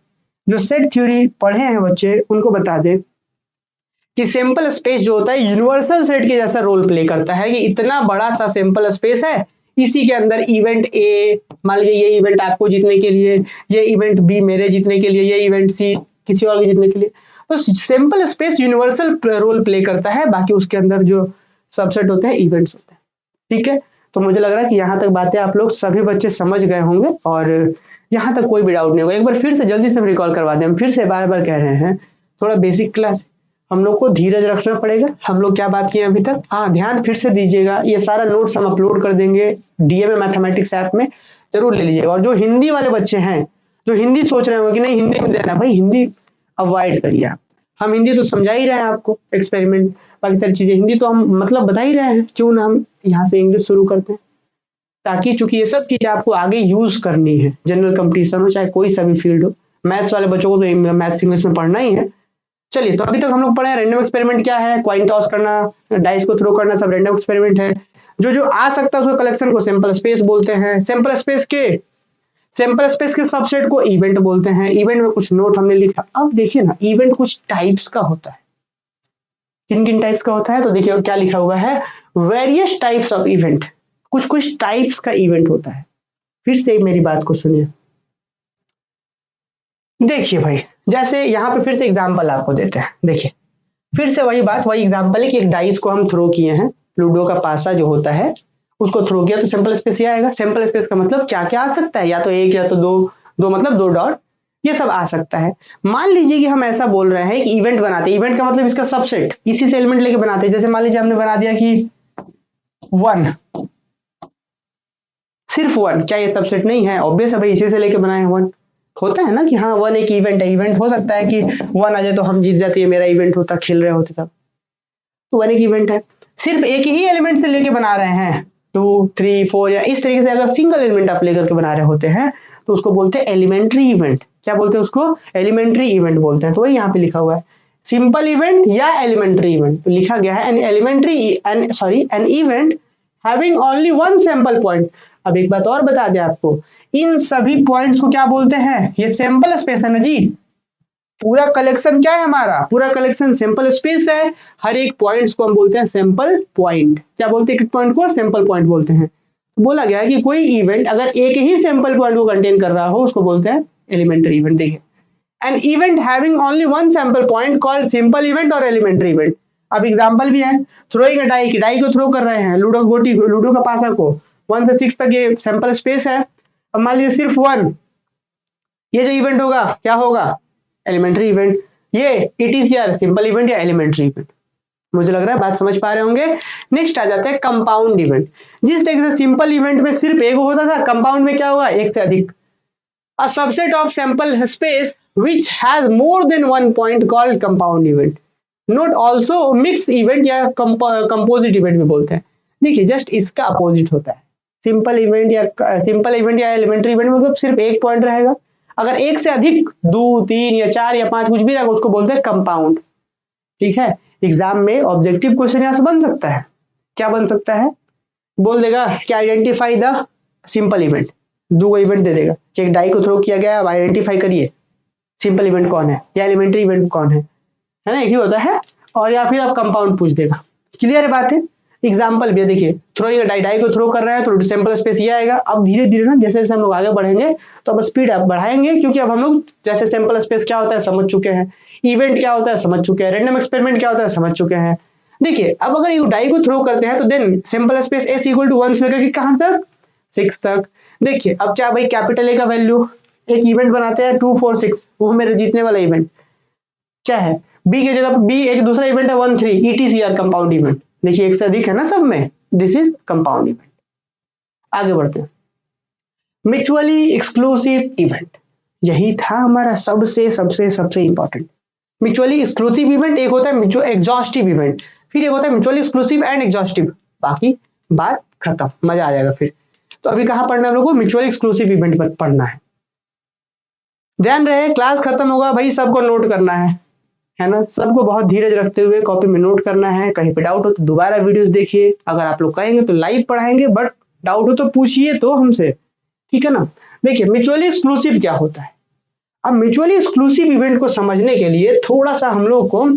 Speaker 1: जो सेट थ्योरी पढ़े हैं बच्चे उनको बता दें कि सैंपल स्पेस जो होता है यूनिवर्सल सेट के जैसा रोल प्ले करता है, कि इतना बड़ा सा सैंपल स्पेस है, इसी के अंदर इवेंट ए, मान लीजिए ये इवेंट आपको जीतने के लिए, ये इवेंट बी मेरे जीतने के लिए, ये इवेंट सी किसी और के जीतने के लिए। तो sample space universal role play करता है, बाकी उसके अंदर जो सबसेट होते हैं इवेंट्स होते हैं, ठीक है। तो मुझे लग रहा है कि यहाँ तक बातें आप लोग सभी बच्चे समझ गए होंगे और यहाँ तक कोई भी डाउट नहीं होगा। एक बार फिर से जल्दी से रिकॉल करवा दें, हम फिर से बार बार कह रहे हैं, थोड़ा बेसिक क्लास, हम लोग को धीरज रखना पड़ेगा। हम लोग क्या बात किए अभी तक, हाँ ध्यान फिर से दीजिएगा, ये सारा नोट्स हम अपलोड कर देंगे डीएमए मैथमेटिक्स ऐप में, जरूर ले लीजिएगा। और जो हिंदी वाले बच्चे हैं, जो हिंदी सोच रहे होंगे कि नहीं हिंदी में देना, भाई हिंदी अवॉइड करिए आप। हम हिंदी तो समझा ही रहे हैं आपको, एक्सपेरिमेंट बाकी सारी चीजें हिंदी तो हम मतलब बता ही रहे हैं, क्यों ना हम यहाँ से इंग्लिश शुरू करते हैं, ताकि चूंकि ये सब चीजें आपको आगे यूज करनी है, जनरल कंपटीशन हो चाहे कोई सा भी फील्ड हो। मैथ्स वाले बच्चों को तो मैथ्स इंग्लिश में पढ़ना ही है। चलिए, तो अभी तक हम लोग पढ़े रैंडम एक्सपेरिमेंट क्या है, कॉइन टॉस करना, डाइस को थ्रो करना, सब रैंडम एक्सपेरिमेंट है। जो जो आ सकता है उसके कलेक्शन को सैंपल स्पेस बोलते हैं। सैंपल स्पेस के सबसेट को इवेंट बोलते हैं। इवेंट में कुछ नोट हमने लिखा। अब देखिए ना, इवेंट कुछ टाइप्स का होता है, किन किन टाइप्स का होता है, तो देखिए क्या लिखा हुआ है, वेरियस टाइप्स ऑफ इवेंट, कुछ कुछ टाइप्स का इवेंट होता है। फिर से मेरी बात को सुनिए, देखिए भाई, जैसे यहाँ पे फिर से एग्जांपल आपको देते हैं। देखिए फिर से वही बात, वही एग्जांपल है कि एक डाइस को हम थ्रो किए हैं, लूडो का पासा जो होता है उसको थ्रो किया, तो सैंपल स्पेस ये आएगा। सैंपल स्पेस का मतलब क्या क्या आ सकता है, या तो एक या तो दो, दो मतलब दो डॉट, ये सब आ सकता है। मान लीजिए कि हम ऐसा बोल रहे हैं कि इवेंट बनाते हैं, इवेंट का मतलब इसका सबसेट, इसी से एलिमेंट लेके बनाते हैं। जैसे मान लीजिए हमने बना दिया कि 1, सिर्फ 1, क्या ये सबसेट नहीं है? ऑब्वियस है भाई, इसी से लेके बनाए 1। होता है ना कि हाँ 1 एक इवेंट है, इवेंट हो सकता है कि 1 आ जाए तो हम जीत जाते, मेरा इवेंट होता, खेल रहे होते तब, तो 1 एक इवेंट है। सिर्फ एक ही एलिमेंट से लेके बना रहे हैं, 2 3 4 या इस तरीके से अगर सिंगल एलिमेंट आप लेकर के बना रहे होते हैं तो उसको बोलते हैं एलिमेंट्री इवेंट। क्या बोलते हैं उसको? एलिमेंट्री इवेंट बोलते हैं। तो वही यहाँ पे लिखा हुआ है, सिंपल इवेंट या एलिमेंट्री इवेंट। तो लिखा गया है an elementary an event having only one sample point. अब एक बात और बता दें आपको, इन सभी पॉइंट्स को क्या बोलते हैं? ये सैंपल स्पेस है ना जी। पूरा कलेक्शन क्या है हमारा? पूरा कलेक्शन सैंपल स्पेस है। हर एक पॉइंट्स को हम बोलते हैं सैंपल पॉइंट। क्या बोलते हैं? एक पॉइंट को सैंपल पॉइंट बोलते हैं। बोला गया है कि कोई इवेंट अगर एक ही सैंपल पॉइंट को कंटेन कर रहा हो उसको बोलते हैं एलिमेंट्री इवेंट। देखिए, N event having only one sample point called simple event और एलिमेंट्री इवेंट। अब एग्जांपल भी है, थ्रोइंग अ डाई की, डाई को थ्रो कर रहे हैं, लूडो गोटी, लूडो का पासा को, 1 से 6 तक ये सैंपल स्पेस है। अब मान लीजिए सिर्फ 1, ये जो इवेंट होगा क्या होगा? Elementary event. ये ईटीसीआर सिंपल इवेंट या एलिमेंट्री इवेंट। मुझे लग रहा है बात समझ पा रहे होंगे। नेक्स्ट आ जाता है कंपाउंड इवेंट। जिस तरीके से सिंपल इवेंट में सिर्फ एक होता था, कंपाउंड में क्या होगा? एक से अधिक। अ subset of sample space which has more than one point called compound event, not also mix event या composite event भी बोलते हैं। देखिए जस्ट इसका अपोजिट होता है। सिंपल इवेंट या एलिमेंट्री इवेंट मतलब सिर्फ एक पॉइंट रहेगा। अगर एक से अधिक 2 3 या 4 या 5 कुछ भी रहेगा उसको बोलते हैं कंपाउंड। ठीक है, एग्जाम में ऑब्जेक्टिव क्वेश्चन यहाँ से बन सकता है। क्या बन सकता है? बोल देगा कि identify the simple event, 2 event दे देगा कि एक डाई को थ्रो किया गया, अब आइडेंटिफाई करिए सिंपल इवेंट कौन है या एलिमेंट्री इवेंट कौन है ना, एक ही होता है। और या फिर आप कंपाउंड पूछ देगा। क्लियर है बात है? एग्जाम्पल भी है, देखिए थ्रोइंग डाई, डाई को थ्रो कर रहा है तो सैंपल स्पेस ये आएगा। अब धीरे धीरे ना जैसे जैसे हम लोग आगे बढ़ेंगे तो अब स्पीड आप बढ़ाएंगे, क्योंकि अब हम लोग जैसे सैंपल स्पेस क्या होता है समझ चुके हैं, इवेंट क्या होता है समझ चुके हैं, रैंडम एक्सपेरिमेंट क्या होता है समझ चुके हैं। देखिए अब अगर ये डाई को थ्रो करते हैं तो then sample space S equal to 1 से लेकर के कहां तक? 6 तक। देखिए अब क्या भाई, कैपिटल ए का वैल्यू, एक इवेंट बनाते हैं 2 4 6, वो मेरे जीतने वाला इवेंट क्या है? बी की जगह बी, एक दूसरा इवेंट है 1 3, ईटीसीआर कंपाउंड इवेंट। देखिए एक से अधिक है ना सब में, दिस इज कंपाउंड इवेंट। आगे बढ़ते हैं, म्यूचुअली एक्सक्लूसिव इवेंट। यही था हमारा सबसे सबसे सबसे इंपॉर्टेंट। म्यूचुअली एक्सक्लूसिव इवेंट एक होता है म्यूचुअल एग्जॉस्टिव इवेंट, फिर एक होता है म्यूचुअली एक्सक्लूसिव एंड एग्जॉस्टिव। बाकी बात खत्म, मजा आ जाएगा फिर। तो अभी कहां पढ़ना है हम लोग को? म्यूचुअली एक्सक्लूसिव इवेंट पर पढ़ना है। ध्यान रहे क्लास खत्म होगा भाई, सबको नोट करना है ना, सबको बहुत धीरज रखते हुए कॉपी में नोट करना है। कहीं पे डाउट हो तो दोबारा वीडियोस देखिए। अगर आप लोग कहेंगे तो लाइव पढ़ाएंगे, बट डाउट हो तो पूछिए तो हमसे, ठीक है ना। देखिए म्यूचुअली एक्सक्लूसिव क्या होता है। अब म्यूचुअली एक्सक्लूसिव इवेंट को समझने के लिए थोड़ा सा हम लोग को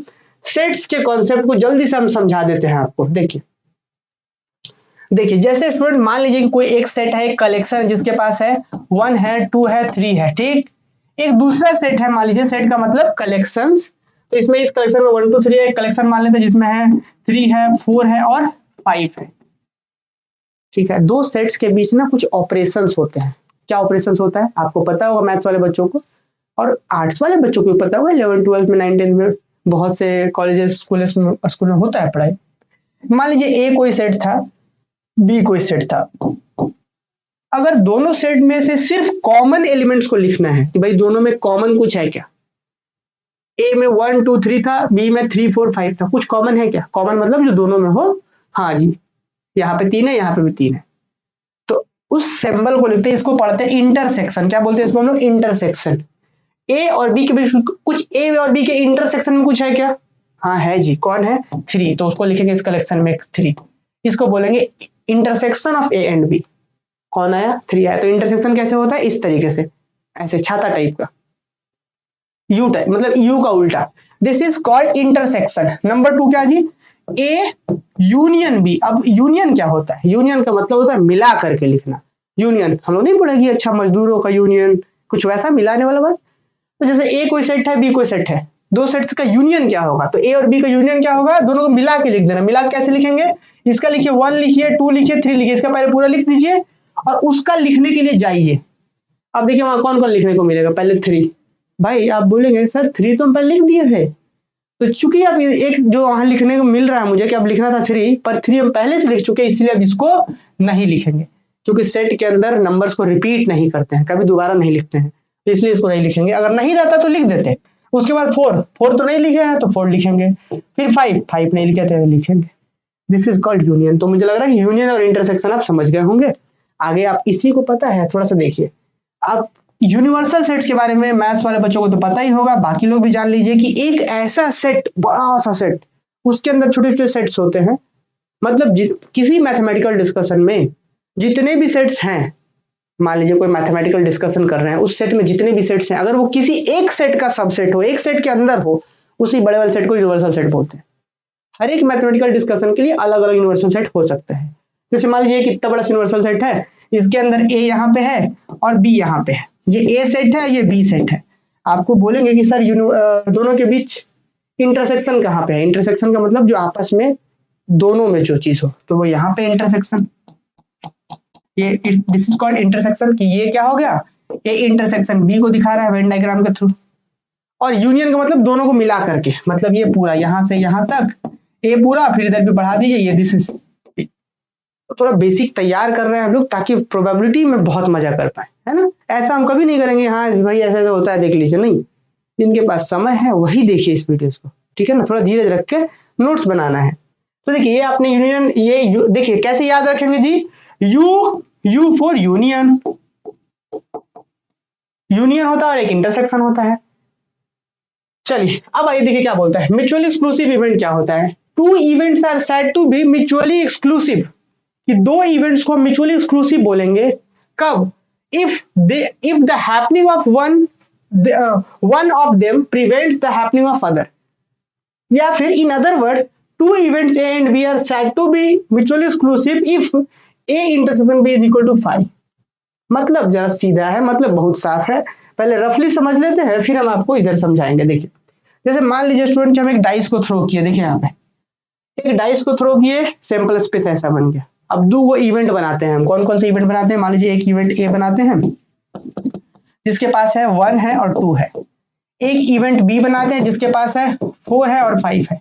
Speaker 1: सेट्स के कॉन्सेप्ट को जल्दी से हम समझा देते हैं आपको। देखिए देखिए जैसे स्टूडेंट मान लीजिए कि कोई एक सेट है, एक कलेक्शन है जिसके पास है 1 है 2 है 3 है, ठीक। एक दूसरा सेट है, मान लीजिए सेट का मतलब कलेक्शंस, तो इसमें इस कलेक्शन में 1 2 3 एक कलेक्शन मान लेते हैं जिसमें है 3 है 4 है और 5 है, ठीक है। दो सेट्स के बीच ना कुछ ऑपरेशंस होते हैं। क्या ऑपरेशंस होता है आपको पता होगा, मैथ्स वाले बच्चों को और आर्ट्स वाले बच्चों को भी पता होगा, 11 12 में 9 10 में बहुत से कॉलेजेस स्कूल में होता है पढ़ाई। मान लीजिए ए कोई सेट था, बी कोई सेट था। अगर दोनों सेट में से सिर्फ कॉमन एलिमेंट्स को लिखना है कि भाई दोनों में कॉमन कुछ है क्या, ए में 1 2 3 था, बी में 3 4 5 था, कुछ कॉमन है क्या? कॉमन मतलब जो दोनों में हो, हाँ जी, यहाँ पे 3 है यहाँ पे भी 3 है, तो उस सिंबल को लिखते हैं, इसको पढ़ते हैं इंटरसेक्शन। क्या बोलते हैं इसको हम लोग? इंटरसेक्शन। ए और बी के बीच कुछ, ए और बी के इंटरसेक्शन में कुछ है क्या? हाँ है जी, कौन है? 3, तो उसको लिखेंगे इस कलेक्शन में 3, इसको बोलेंगे intersection of A and B. कौन आया? 3 आया। तो इंटरसेक्शन कैसे होता है? इस तरीके से, ऐसे छाता टाइप का, यू टाइप, मतलब यू का उल्टा। This is called intersection. Number 2 क्या जी? A union B. अब यूनियन क्या होता है? यूनियन का मतलब होता है मिला करके लिखना। यूनियन हम लोग नहीं पढ़ेगी, अच्छा मजदूरों का यूनियन, कुछ वैसा मिलाने वाला बात। तो जैसे ए कोई सेट है, बी कोई सेट है, दो सेट्स का यूनियन क्या होगा? तो ए और बी का यूनियन क्या होगा? दोनों को मिला के लिख देना। मिला कैसे लिखेंगे? इसका लिखिए 1 लिखिए, 2 लिखिए, 3 लिखिए, इसका पहले पूरा लिख दीजिए और उसका लिखने के लिए जाइए। अब देखिए वहां कौन कौन लिखने को मिलेगा। पहले 3, भाई आप बोलेंगे सर 3 तो हम पहले लिख दिए थे, तो चूंकि अब एक जो वहां लिखने को मिल रहा है मुझे कि अब लिखना था 3, पर 3 हम पहले से लिख चुके हैं, इसलिए अब इसको नहीं लिखेंगे, क्योंकि सेट के अंदर नंबर्स को रिपीट नहीं करते हैं, कभी दोबारा नहीं लिखते हैं, तो इसलिए इसको नहीं लिखेंगे। अगर नहीं रहता तो लिख देते। उसके बाद 4 तो नहीं लिखे हैं तो 4 लिखेंगे, फिर 5 नहीं लिखे थे लिखेंगे। This is called union. तो मुझे लग रहा है यूनियन और इंटरसेक्शन आप समझ गए होंगे। आगे आप इसी को पता है, थोड़ा सा देखिए। आप यूनिवर्सल सेट्स के बारे में मैथ्स वाले बच्चों को तो पता ही होगा, बाकी लोग भी जान लीजिए कि एक ऐसा सेट, बड़ा सा सेट, उसके अंदर छोटे छोटे सेट्स होते हैं। मतलब किसी मैथमेटिकल डिस्कशन में जितने भी सेट्स हैं, मान लीजिए कोई मैथमेटिकल डिस्कशन कर रहे हैं, उस सेट में जितने भी सेट्स हैं, अगर वो किसी एक सेट का सबसेट हो, एक सेट के अंदर हो, उसी बड़े वाले सेट को यूनिवर्सल सेट बोलते हैं। हर एक मैथमेटिकल डिस्कशन के लिए अलग अलग यूनिवर्सल सेट हो सकते हैं। जैसे मान लीजिए कितना बड़ा यूनिवर्सल सेट है, इसके अंदर ए यहाँ पे है और बी यहाँ पे है, ये ए सेट है, ये बी सेट है। आपको बोलेंगे कि सर दोनों के बीच इंटरसेक्शन कहाँ पे है? इंटरसेक्शन का मतलब जो आपस में दोनों में जो चीज हो, तो वो यहाँ पे इंटरसेक्शन, ये दिस इज कॉल्ड इंटरसेक्शन। कि ये क्या हो गया, ए इंटरसेक्शन बी को दिखा रहा है वेन डायग्राम के थ्रू। और यूनियन का मतलब दोनों को मिला करके, मतलब ये पूरा यहाँ से यहाँ तक ए पूरा, फिर इधर भी बढ़ा दीजिए, ये दिस इज। तो थोड़ा बेसिक तैयार कर रहे हैं हम लोग ताकि प्रोबेबिलिटी में बहुत मजा कर पाए, है ना। ऐसा हम कभी नहीं करेंगे हाँ भाई ऐसा ऐसा होता है देख लीजिए, नहीं। जिनके पास समय है वही देखिए इस वीडियोस को, ठीक है ना। थोड़ा धीरे रख के नोट्स बनाना है। तो देखिए ये आपने यूनियन, ये देखिए कैसे याद रखेंगे जी। यू फॉर यूनियन, यूनियन होता है और एक इंटरसेक्शन होता है। चलिए अब आइए देखिए क्या बोलता है। म्यूचुअली एक्सक्लूसिव इवेंट क्या होता है? Two events are said to be mutually exclusive, कि दो इवेंट्स को म्यूचुअली एक्सक्लूसिव बोलेंगे कब? If the happening of one of them prevents the happening of other, या फिर in other words two events A and B are said to be mutually exclusive if A intersection B is equal to 5। मतलब जरा सीधा है, मतलब बहुत साफ है। पहले रफली समझ लेते हैं, फिर हम आपको इधर समझाएंगे। देखिए जैसे मान लीजिए स्टूडेंट, हम एक डाइस को थ्रो किए, देखिए यहाँ पे एक डाइस को थ्रो किए, सैंपल स्पेस ऐसा बन गया। अब दो वो इवेंट बनाते हैं हम। कौन कौन से इवेंट बनाते हैं? मान लीजिए एक इवेंट ए बनाते हैं जिसके पास है 1 है और 2 है। एक इवेंट बी बनाते हैं जिसके पास है 4 है और 5 है।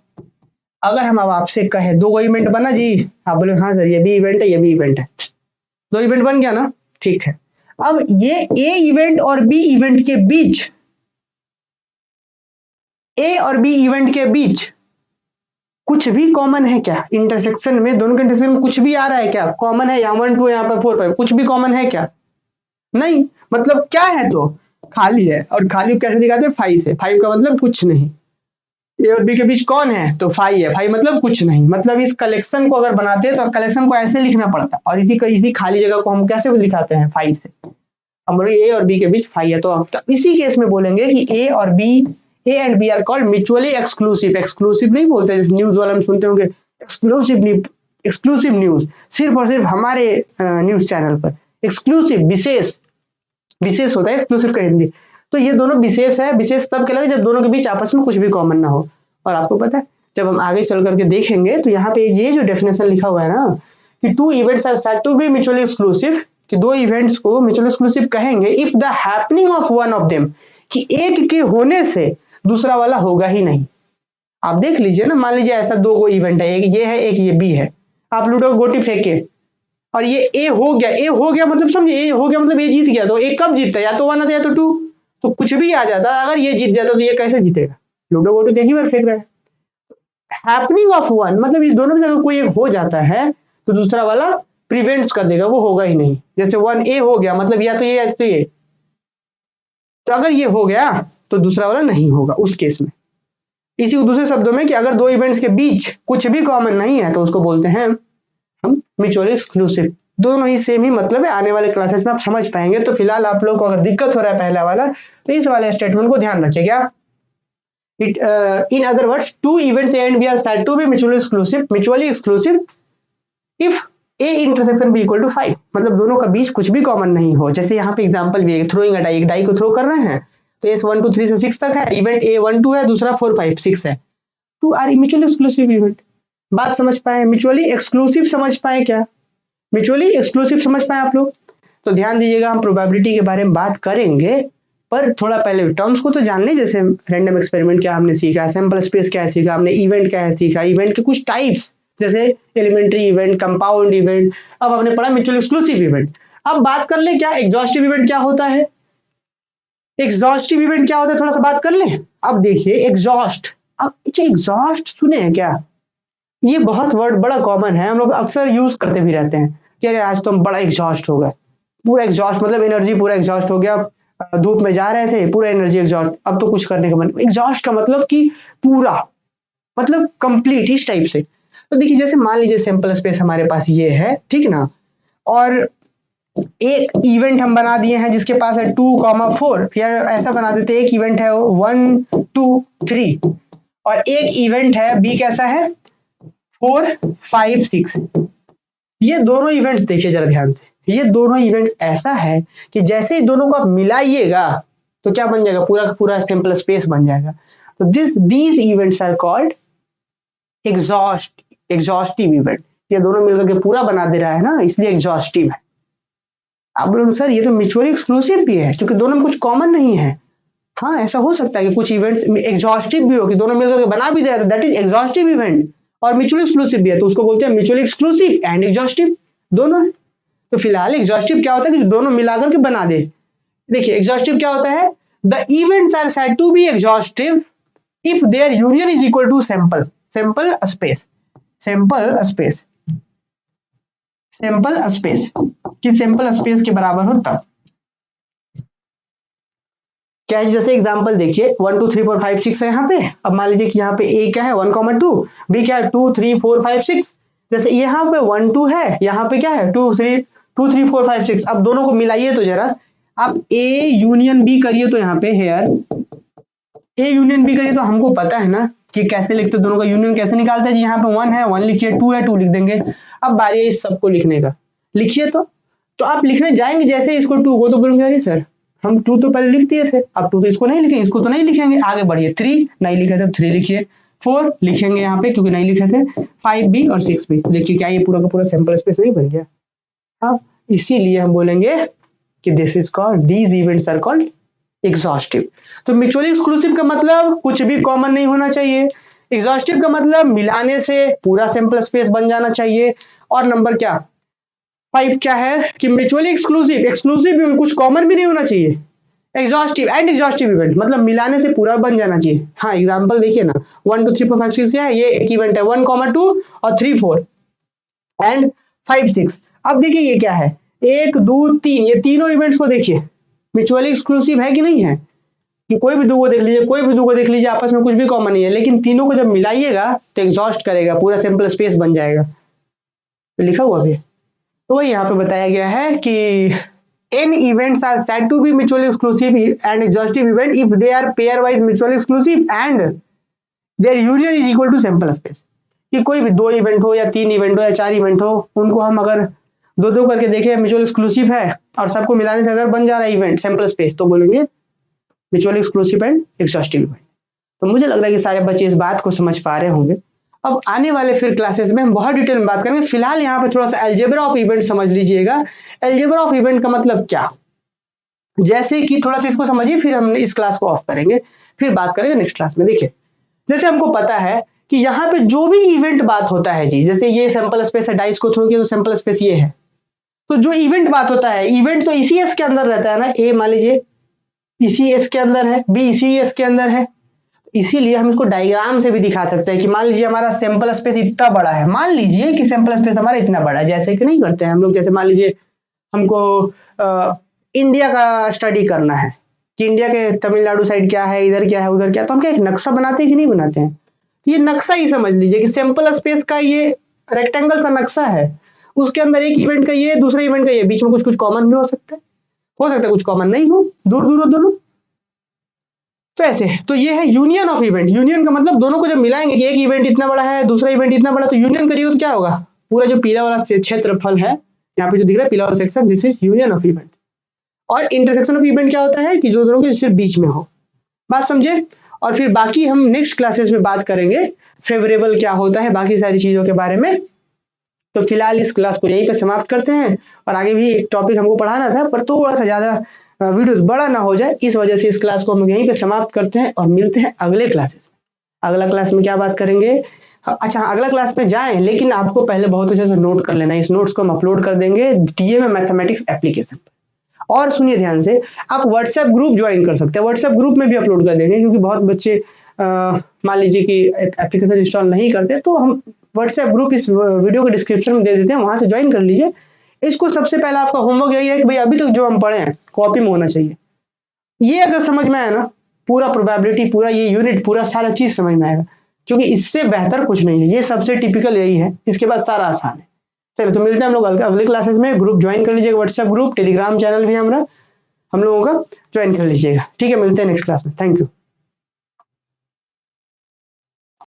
Speaker 1: अगर हम अब आपसे कहे दो इवेंट बना जी, आप बोले हाँ सर ये भी इवेंट है ये भी इवेंट है, दो इवेंट बन गया ना, ठीक है। अब ये ए इवेंट और बी इवेंट के बीच, ए और बी इवेंट के बीच कुछ भी कॉमन है क्या? इंटरसेक्शन में, दोनों के इंटरसेक्शन में कुछ भी आ रहा है क्या? कॉमन है? यहाँ 1 2 यहाँ पर 4 5, कुछ भी कॉमन है क्या? नहीं। मतलब क्या है? तो खाली है। और खाली कैसे दिखाते हैं? 5 से। 5 का मतलब कुछ नहीं। ए और बी के बीच कौन है? तो 5 है। 5 मतलब कुछ नहीं। मतलब इस कलेक्शन को अगर बनाते हैं तो कलेक्शन को ऐसे लिखना पड़ता, और इसी खाली जगह को हम कैसे लिखाते हैं? 5 से। हम बोले ए और बी के बीच 5 है, तो इसी केस में बोलेंगे कि ए और B, A and B are called mutually exclusive. Exclusive नहीं बोलते जैसे न्यूज वाला में सुनते होंगे एक्सक्लूसिव न्यूज, सिर्फ और सिर्फ हमारे न्यूज चैनल पर। एक्सक्लूसिव विशेष, विशेष होता है एक्सक्लूसिव का हिंदी। तो ये दोनों विशेष है। विशेष तब कहलाएगा जब दोनों के बीच आपस में कुछ भी कॉमन ना हो। और आपको पता है जब हम आगे चल करके देखेंगे तो यहाँ पे ये जो डेफिनेशन लिखा हुआ है ना कि two events are said to be mutually exclusive, कि दो इवेंट्स को म्यूचुअली एक्सक्लूसिव कहेंगे if the happening of one of them, कि एक के होने से दूसरा वाला होगा ही नहीं। आप देख लीजिए ना, मान लीजिए ऐसा दो इवेंट है, एक ये है एक ये बी है। आप लूडो गोटी फेंके और ये ए हो गया, ए हो गया मतलब समझिए, ए हो गया मतलब ये जीत गया। तो ए कब जीतता है? या तो 1 आता है या तो 2, तो कुछ भी आ जाता। अगर ये जीत जाता तो ये कैसे जीतेगा? लूडो गोटी एक ही बार फेंक रहा है। हैपनिंग ऑफ वन मतलब ये दोनों में अगर कोई एक हो जाता है तो दूसरा वाला प्रिवेंट्स कर देगा, वो होगा ही नहीं। जैसे 1 ए हो गया मतलब या तो ये या तो ये, तो अगर ये हो गया तो दूसरा वाला नहीं होगा उस केस में। इसी को दूसरे शब्दों में कि अगर दो इवेंट्स के बीच कुछ भी कॉमन नहीं है तो उसको बोलते हैं हम म्यूचुअली एक्सक्लूसिव। दोनों ही सेम ही मतलब है। आने वाले क्लासेस में आप समझ पाएंगे। तो फिलहाल आप लोग को अगर दिक्कत हो रहा है पहला वाला, तो इस वाले स्टेटमेंट को ध्यान रखिए। क्या? In other words two events A and B are said to be mutually exclusive if A intersection B equal to 5, मतलब दोनों का बीच कुछ भी कॉमन नहीं हो। जैसे यहाँ पे एग्जांपल भी है, थ्रोइंग अ डाई, एक डाई को थ्रो कर रहे हैं तो एस 1 2 3 से 6 तक है, इवेंट ए 1 2 है, दूसरा 4 5 6 है, two are mutually exclusive event. बात समझ पाए? म्यूचुअली एक्सक्लूसिव समझ पाए? क्या म्यूचुअली एक्सक्लूसिव समझ पाए आप लोग? तो ध्यान दीजिएगा, हम प्रोबेबिलिटी के बारे में बात करेंगे, पर थोड़ा पहले टर्म्स को तो जान लें, जैसे रैंडम एक्सपेरिमेंट क्या हमने सीखा, सैंपल स्पेस क्या सीखा हमने, इवेंट क्या है सीखा, इवेंट के कुछ टाइप्स जैसे एलिमेंट्री इवेंट, कंपाउंड इवेंट, अब हमने पढ़ा म्यूचुअल एक्सक्लूसिव इवेंट। अब बात कर ले क्या एग्जॉस्टिव इवेंट क्या होता है, एग्जॉस्टिव इवेंट क्या होता है थोड़ा सा बात कर ले। अब देखिए एग्जॉस्ट, अब अच्छा एग्जॉस्ट सुने हैं क्या, ये बहुत वर्ड बड़ा कॉमन है, हम लोग अक्सर यूज करते भी रहते हैं कि अरे आज तो हम बड़ा एग्जॉस्ट हो गए, पूरा एग्जॉस्ट मतलब एनर्जी पूरा एग्जॉस्ट हो गया, धूप में जा रहे थे पूरा एनर्जी एग्जॉस्ट, अब तो कुछ करने का मन, एग्जॉस्ट का मतलब कि पूरा, मतलब कंप्लीट इस टाइप से। तो देखिए जैसे मान लीजिए सैंपल स्पेस हमारे पास ये है, ठीक ना, और एक इवेंट हम बना दिए हैं जिसके पास है 2,4, या ऐसा बना देते हैं एक इवेंट है 1 2 3 और एक इवेंट है बी कैसा है 4 5 6। ये दोनों इवेंट्स देखिए जरा ध्यान से, ये दोनों इवेंट्स ऐसा है कि जैसे ही दोनों को आप मिलाइएगा तो क्या बन जाएगा, पूरा का पूरा सैंपल स्पेस बन जाएगा। तो these events are called exhaustive event, ये दोनों मिलकर के पूरा बना दे रहा है ना, इसलिए एग्जॉस्टिव है। आप बोलोगे सर ये तो म्यूचुअली एक्सक्लूसिव भी है क्योंकि दोनों में कुछ कॉमन नहीं है। हाँ ऐसा हो सकता है कि कुछ इवेंट्स एग्जॉस्टिव भी हो कि दोनों मिलकर के बना भी दे रहा है, दैट इज एग्जॉस्टिव इवेंट, और म्यूचुअली एक्सक्लूसिव भी है तो उसको बोलते हैं म्यूचुअली एक्सक्लूसिव एंड एग्जॉस्टिव, दोनों है। तो फिलहाल एग्जॉस्टिव क्या होता है कि दोनों मिलाकर के बना दे। देखिए एग्जॉस्टिव क्या होता है, the events are said to be exhaustive if their union is equal to sample space, sample space, sample space कि सैंपल स्पेस के बराबर हो तब। क्या है जैसे एग्जांपल देखिए 1 2 3 4 5 6 है यहाँ पे, अब मान लीजिए कि यहाँ पे ए क्या है 1,2, बी क्या है 2 3 4 5 6, जैसे यहाँ पे 1 2 है, यहाँ पे क्या है 2 3 4 5 6। अब दोनों को मिलाइए तो जरा आप ए यूनियन बी करिए तो यहाँ पे हेयर ए यूनियन बी करिए तो हमको पता है ना कि कैसे लिखते दोनों का यूनियन कैसे निकालते हैं, यहाँ पे 1 है 1 लिखिए, 2 है 2 लिख देंगे। अब बारी है इस सबको लिखने का, लिखिए तो आप लिखने जाएंगे जैसे इसको 2 को तो बोलेंगे अरे सर हम 2 तो पहले लिख दिए थे, अब 2 तो इसको नहीं लिखेंगे, इसको तो नहीं लिखेंगे, आगे बढ़िए 3 नहीं लिखे थे 3 लिखिए, 4 लिखेंगे यहाँ पे क्योंकि नहीं लिखे थे, 5 भी और 6 भी। देखिए क्या ये पूरा का पूरा सैंपल स्पेस नहीं बन गया। हाँ इसीलिए हम बोलेंगे कि this is called, these events are called exhaustive. तो म्यूचुअली एक्सक्लूसिव का मतलब कुछ भी कॉमन नहीं होना चाहिए, एग्जॉस्टिव का मतलब मिलाने से पूरा सैंपल स्पेस बन जाना चाहिए, और नंबर क्या 5 क्या है कि म्यूचुअली एक्सक्लूसिव, एक्सक्लूसिव भी कुछ कॉमन भी नहीं होना चाहिए, एग्जॉस्टिव एंड एग्जॉस्टिव इवेंट मतलब मिलाने से पूरा बन जाना चाहिए। हाँ एग्जांपल देखिए ना 1 2 3 4 5 6 है, ये एक इवेंट है 1, 2 और 3 4 एंड 5 6। अब देखिए ये क्या है 1 2 3, ये तीनों इवेंट्स को देखिए म्यूचुअली एक्सक्लूसिव है कि नहीं है, कि कोई भी दो को देख लीजिए, कोई भी दो को देख लीजिए आपस में कुछ भी कॉमन नहीं है, लेकिन तीनों को जब मिलाइएगा तो एग्जॉस्ट करेगा, पूरा सैंपल स्पेस बन जाएगा। तो लिखा हुआ भी तो वही यहाँ पे बताया गया है कि n events are said to be mutually exclusive and exhaustive event if they are pairwise mutually exclusive and their union is equal to sample space। कि कोई भी 2 इवेंट हो या 3 इवेंट हो या 4 इवेंट हो, उनको हम अगर दो दो करके देखें म्यूचुअल एक्सक्लूसिव है और सबको मिलाने से अगर बन जा रहा है इवेंट सैंपल स्पेस तो बोलेंगे mutually exclusive and exhaustive event. तो मुझे लग रहा है कि सारे बच्चे इस बात को समझ पा रहे होंगे। अब आने वाले फिर क्लासेस में हम बहुत डिटेल में बात करेंगे, फिलहाल यहाँ पे थोड़ा सा अलजेब्रा ऑफ इवेंट समझ लीजिएगा। अलजेब्रा ऑफ इवेंट का मतलब क्या, जैसे कि थोड़ा सा इसको समझिए फिर हम इस क्लास को ऑफ करेंगे, फिर बात करेंगे नेक्स्ट क्लास में। देखिए जैसे हमको पता है कि यहाँ पे जो भी इवेंट बात होता है जी, जैसे ये सैंपल स्पेस है, डाइस को थ्रो किया तो सैंपल स्पेस ये है, तो जो इवेंट बात होता है, इवेंट तो ECS के अंदर रहता है ना, ए मान लीजिए ECS के अंदर है, बी ECS के अंदर है, इसीलिए हम इसको डायग्राम से भी दिखा सकते हैं कि मान लीजिए हमारा सैंपल स्पेस इतना बड़ा है, मान लीजिए कि सैंपल स्पेस हमारा इतना बड़ा है, जैसे कि नहीं करते हैं हम लोग, जैसे मान लीजिए हमको इंडिया का स्टडी करना है कि इंडिया के तमिलनाडु साइड क्या है, इधर क्या है, उधर क्या, तो हम क्या एक नक्शा बनाते हैं कि नहीं बनाते हैं, ये नक्शा ही समझ लीजिए कि सैंपल स्पेस का ये रेक्टेंगल सा नक्शा है, उसके अंदर एक इवेंट का ये दूसरे इवेंट का ये, बीच में कुछ कुछ कॉमन भी हो सकता है कुछ कॉमन नहीं हो, दूर दूर हो दोनों। तो ऐसे तो ये है यूनियन ऑफ इवेंट, यूनियन का मतलब दोनों को जब मिलाएंगे कि एक इवेंट इतना बड़ा है दूसरा इवेंट इतना बड़ा, तो यूनियन करिए तो क्या होगा, पूरा जो पीला वाला क्षेत्रफल है यहाँ पे जो दिख रहा है पीला वाला section, this is union of event. और इंटरसेक्शन ऑफ इवेंट क्या होता है कि जो दोनों के सिर्फ बीच में हो, बात समझे। और फिर बाकी हम नेक्स्ट क्लासेस में बात करेंगे फेवरेबल क्या होता है, बाकी सारी चीजों के बारे में। तो फिलहाल इस क्लास को यहीं पे समाप्त करते हैं, और आगे भी एक टॉपिक हमको पढ़ाना था पर थोड़ा सा ज्यादा वीडियोस बड़ा ना हो जाए, इस वजह से इस क्लास को हम यहीं पे समाप्त करते हैं और मिलते हैं अगले क्लासेस में। अगला क्लास में क्या बात करेंगे? अच्छा, अगला क्लास में जाएं, लेकिन आपको पहले बहुत अच्छे से नोट कर लेना है। इस नोट्स को हम अपलोड कर देंगे टीए में मैथमेटिक्स एप्लीकेशन पर। और सुनिए ध्यान से, आप व्हाट्सएप ग्रुप ज्वाइन कर सकते हैं, व्हाट्सएप ग्रुप में भी अपलोड कर देंगे, क्योंकि बहुत बच्चे मान लीजिए कि एप्लीकेशन इंस्टॉल नहीं करते, तो हम व्हाट्सएप ग्रुप इस वीडियो के डिस्क्रिप्शन में दे देते हैं, वहां से ज्वाइन कर लीजिए। इसको सबसे पहला आपका होमवर्क यही है कि भाई अभी तक जो हम पढ़े हैं कॉपी में होना चाहिए। ये अगर समझ में आया ना, पूरा प्रोबेबिलिटी, पूरा ये यूनिट, पूरा सारा चीज समझ में आएगा, क्योंकि इससे बेहतर कुछ नहीं है। ये सबसे टिपिकल यही है, इसके बाद सारा आसान है। चलो, तो मिलते हैं हम लोग अगले क्लासेस में। ग्रुप ज्वाइन कर लीजिएगा, व्हाट्सएप ग्रुप, टेलीग्राम चैनल भी हमारा, हम लोगों का ज्वाइन कर लीजिएगा। ठीक है, मिलते हैं नेक्स्ट क्लास में। Thank you.